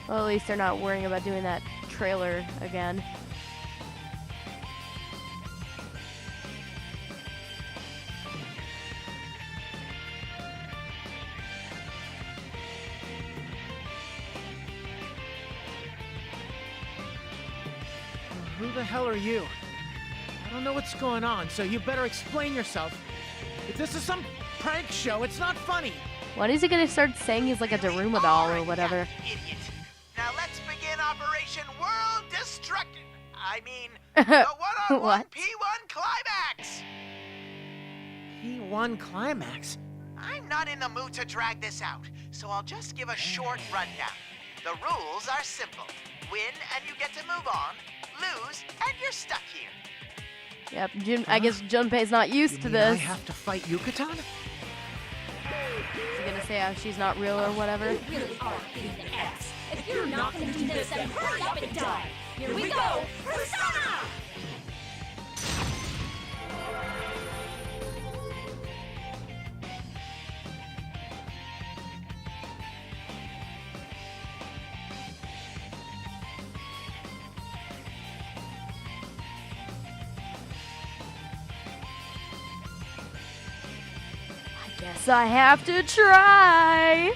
Speaker 1: Well, at least they're not worrying about doing that trailer again.
Speaker 10: Who the hell are you? I don't know what's going on, so you better explain yourself. If this is some prank show, it's not funny.
Speaker 1: When is he gonna start saying he's like a Daruma doll or whatever?
Speaker 8: Idiot. Now let's begin Operation World Destruction. I mean, the one-on-one
Speaker 1: What?
Speaker 8: P1 Climax.
Speaker 10: P1 Climax?
Speaker 8: I'm not in the mood to drag this out, so I'll just give a short rundown. The rules are simple. Win and you get to move on. Lose and you're stuck here.
Speaker 1: Yep, I guess Junpei's not used to
Speaker 10: I
Speaker 1: this.
Speaker 10: have to fight Yucatan?
Speaker 1: Is he gonna say how she's not real or whatever?
Speaker 6: You really are being the ass. If you're not gonna do this, then hurry up and die. Here we go! Persona!
Speaker 1: Guess I have to try.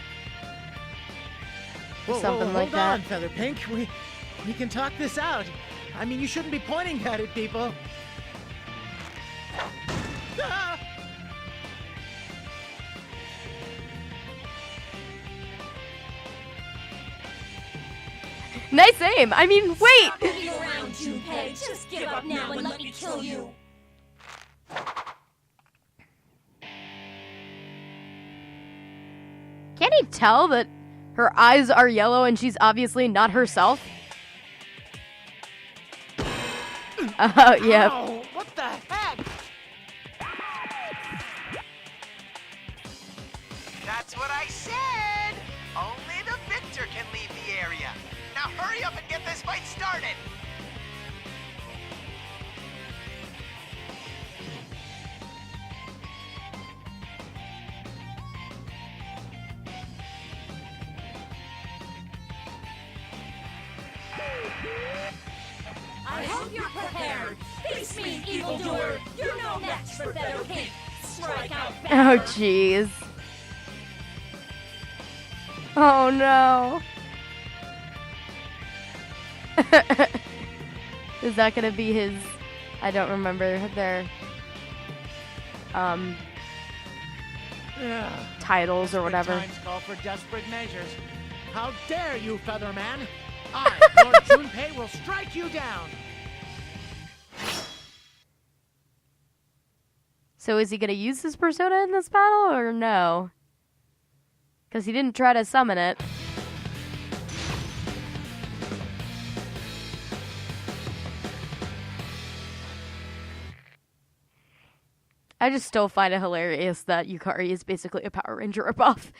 Speaker 10: Whoa,
Speaker 1: Something like
Speaker 10: hold on,
Speaker 1: that.
Speaker 10: Feather Pink. We can talk this out. I mean, you shouldn't be pointing that at people. Ah!
Speaker 1: Nice aim. I mean, wait.
Speaker 6: Stop moving around, Junpei. Just give up now and let me kill you.
Speaker 1: Can't he tell that her eyes are yellow and she's obviously not herself? Oh, yeah.
Speaker 10: Ow, what the heck?
Speaker 8: That's what I said. Only the victor can leave the area. Now hurry up and get this fight started.
Speaker 6: I hope you're prepared. Face me, evildoer. You're no match for Feather Pink. Strike out
Speaker 1: Oh,
Speaker 6: better.
Speaker 1: jeez. Oh, no. Is that gonna be his... I don't remember their... titles or whatever.
Speaker 10: Times call for desperate measures. How dare you, Featherman? I, Lord Junpei, will strike you down.
Speaker 1: So is he gonna use his persona in this battle or no? Because he didn't try to summon it. I just still find it hilarious that Yukari is basically a Power Ranger ripoff.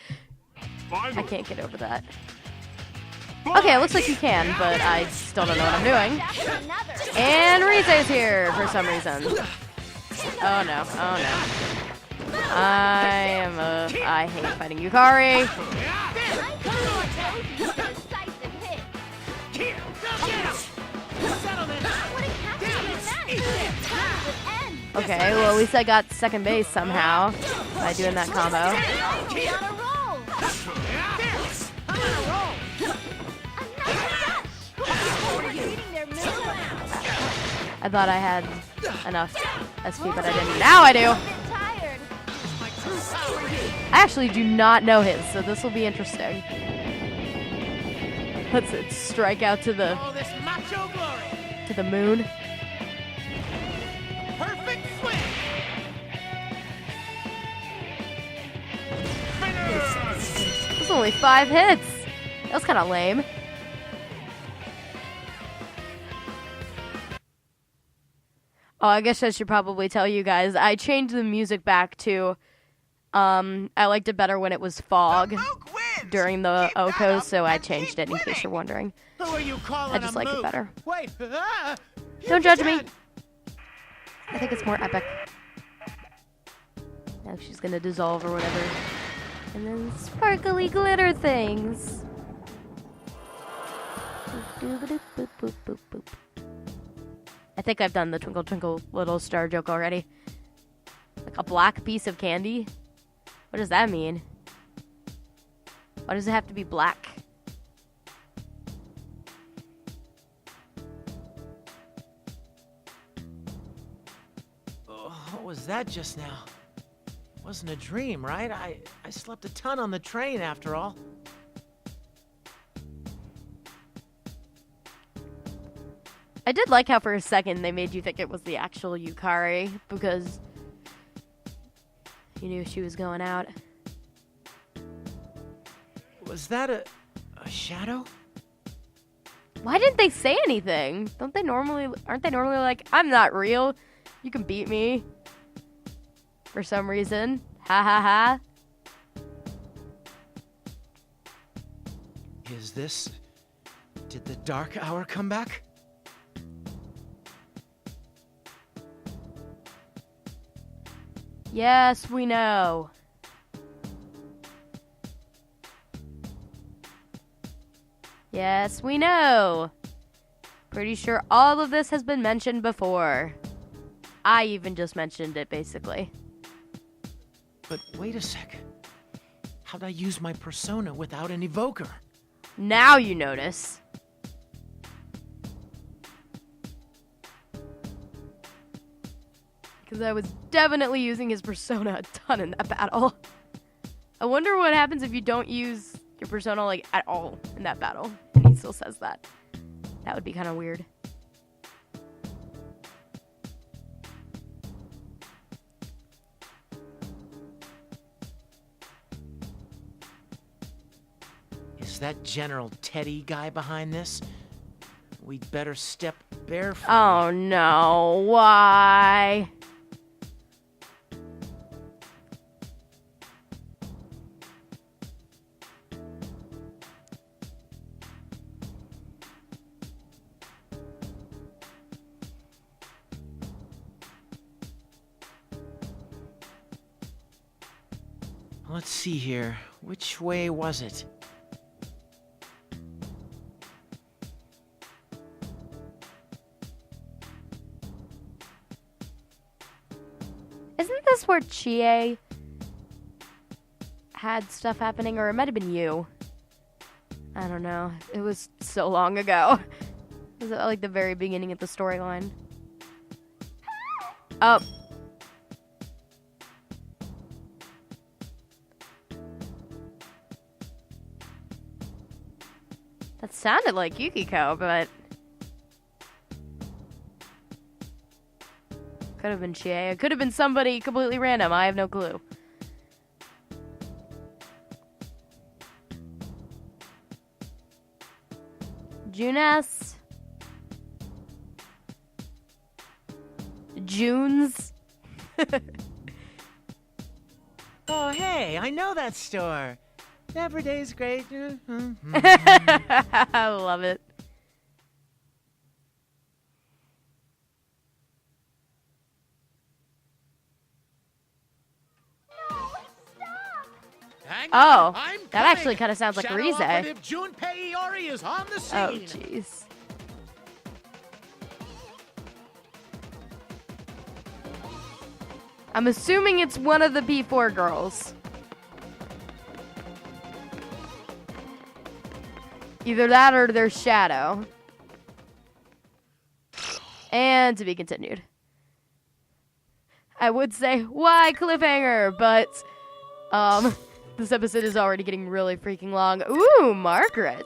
Speaker 1: I can't get over that. Okay, it looks like you can, but I still don't know what I'm doing. And Rize's here for some reason. Oh no, oh no. I hate fighting Yukari. Okay, well at least I got second base somehow by doing that combo. I thought I had enough SP, but I didn't. Now I do. I actually do not know his, so this will be interesting. Let's strike out to the moon.
Speaker 10: Perfect swing.
Speaker 1: That's only 5 hits. That was kind of lame. Oh, I guess I should probably tell you guys. I changed the music back to, I liked it better when it was fog during the Oko, so I changed it in case you're wondering.
Speaker 10: Who are you calling
Speaker 1: I just like it better.
Speaker 10: Wait,
Speaker 1: Don't judge me. I think it's more epic. Now she's gonna dissolve or whatever. And then sparkly glitter things. I think I've done the Twinkle Twinkle Little Star joke already. Like a black piece of candy? What does that mean? Why does it have to be black?
Speaker 10: What was that just now? It wasn't a dream, right? I slept a ton on the train after all.
Speaker 1: I did like how for a second they made you think it was the actual Yukari because you knew she was going out.
Speaker 10: Was that a shadow?
Speaker 1: Why didn't they say anything? Aren't they normally like, I'm not real. You can beat me. For some reason. Ha ha ha.
Speaker 10: Is this... Did the Dark Hour come back?
Speaker 1: Yes, we know. Yes, we know. Pretty sure all of this has been mentioned before. I even just mentioned it, basically.
Speaker 10: But wait a sec. How'd I use my persona without an evoker?
Speaker 1: Now you notice. Because I was definitely using his persona a ton in that battle. I wonder what happens if you don't use your persona, like, at all in that battle. And he still says that. That would be kind of weird.
Speaker 10: Is that General Teddy guy behind this? We'd better step barefoot.
Speaker 1: Oh no, why?
Speaker 10: Let's see here. Which way was it?
Speaker 1: Isn't this where Chie had stuff happening? Or it might have been you. I don't know. It was so long ago. It was like the very beginning of the storyline. Oh. That sounded like Yukiko, but... Could have been Chie. It could have been somebody completely random. I have no clue. Junes. Junes.
Speaker 10: Oh, hey, I know that store. Every day's great.
Speaker 1: I love it. Oh, that actually kind of sounds like Rize.
Speaker 10: Junpei Iori is on the scene.
Speaker 1: Oh, jeez. I'm assuming it's one of the P4 girls. Either that or their shadow. And to be continued. I would say, why cliffhanger? But, this episode is already getting really freaking long. Ooh, Margaret.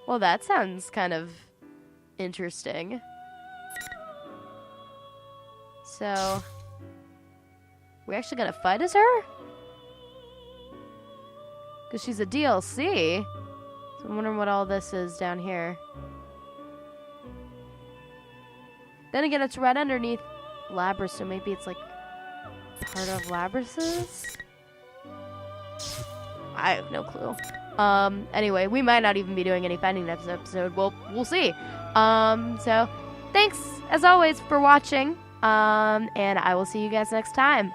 Speaker 1: Well, that sounds kind of interesting. So, we actually gonna fight as her? Because she's a DLC. So I'm wondering what all this is down here. Then again, it's right underneath Labrys, so maybe it's like part of Labrys's? I have no clue. Anyway, we might not even be doing any fighting next episode. Well, we'll see. So, thanks, as always, for watching. And I will see you guys next time.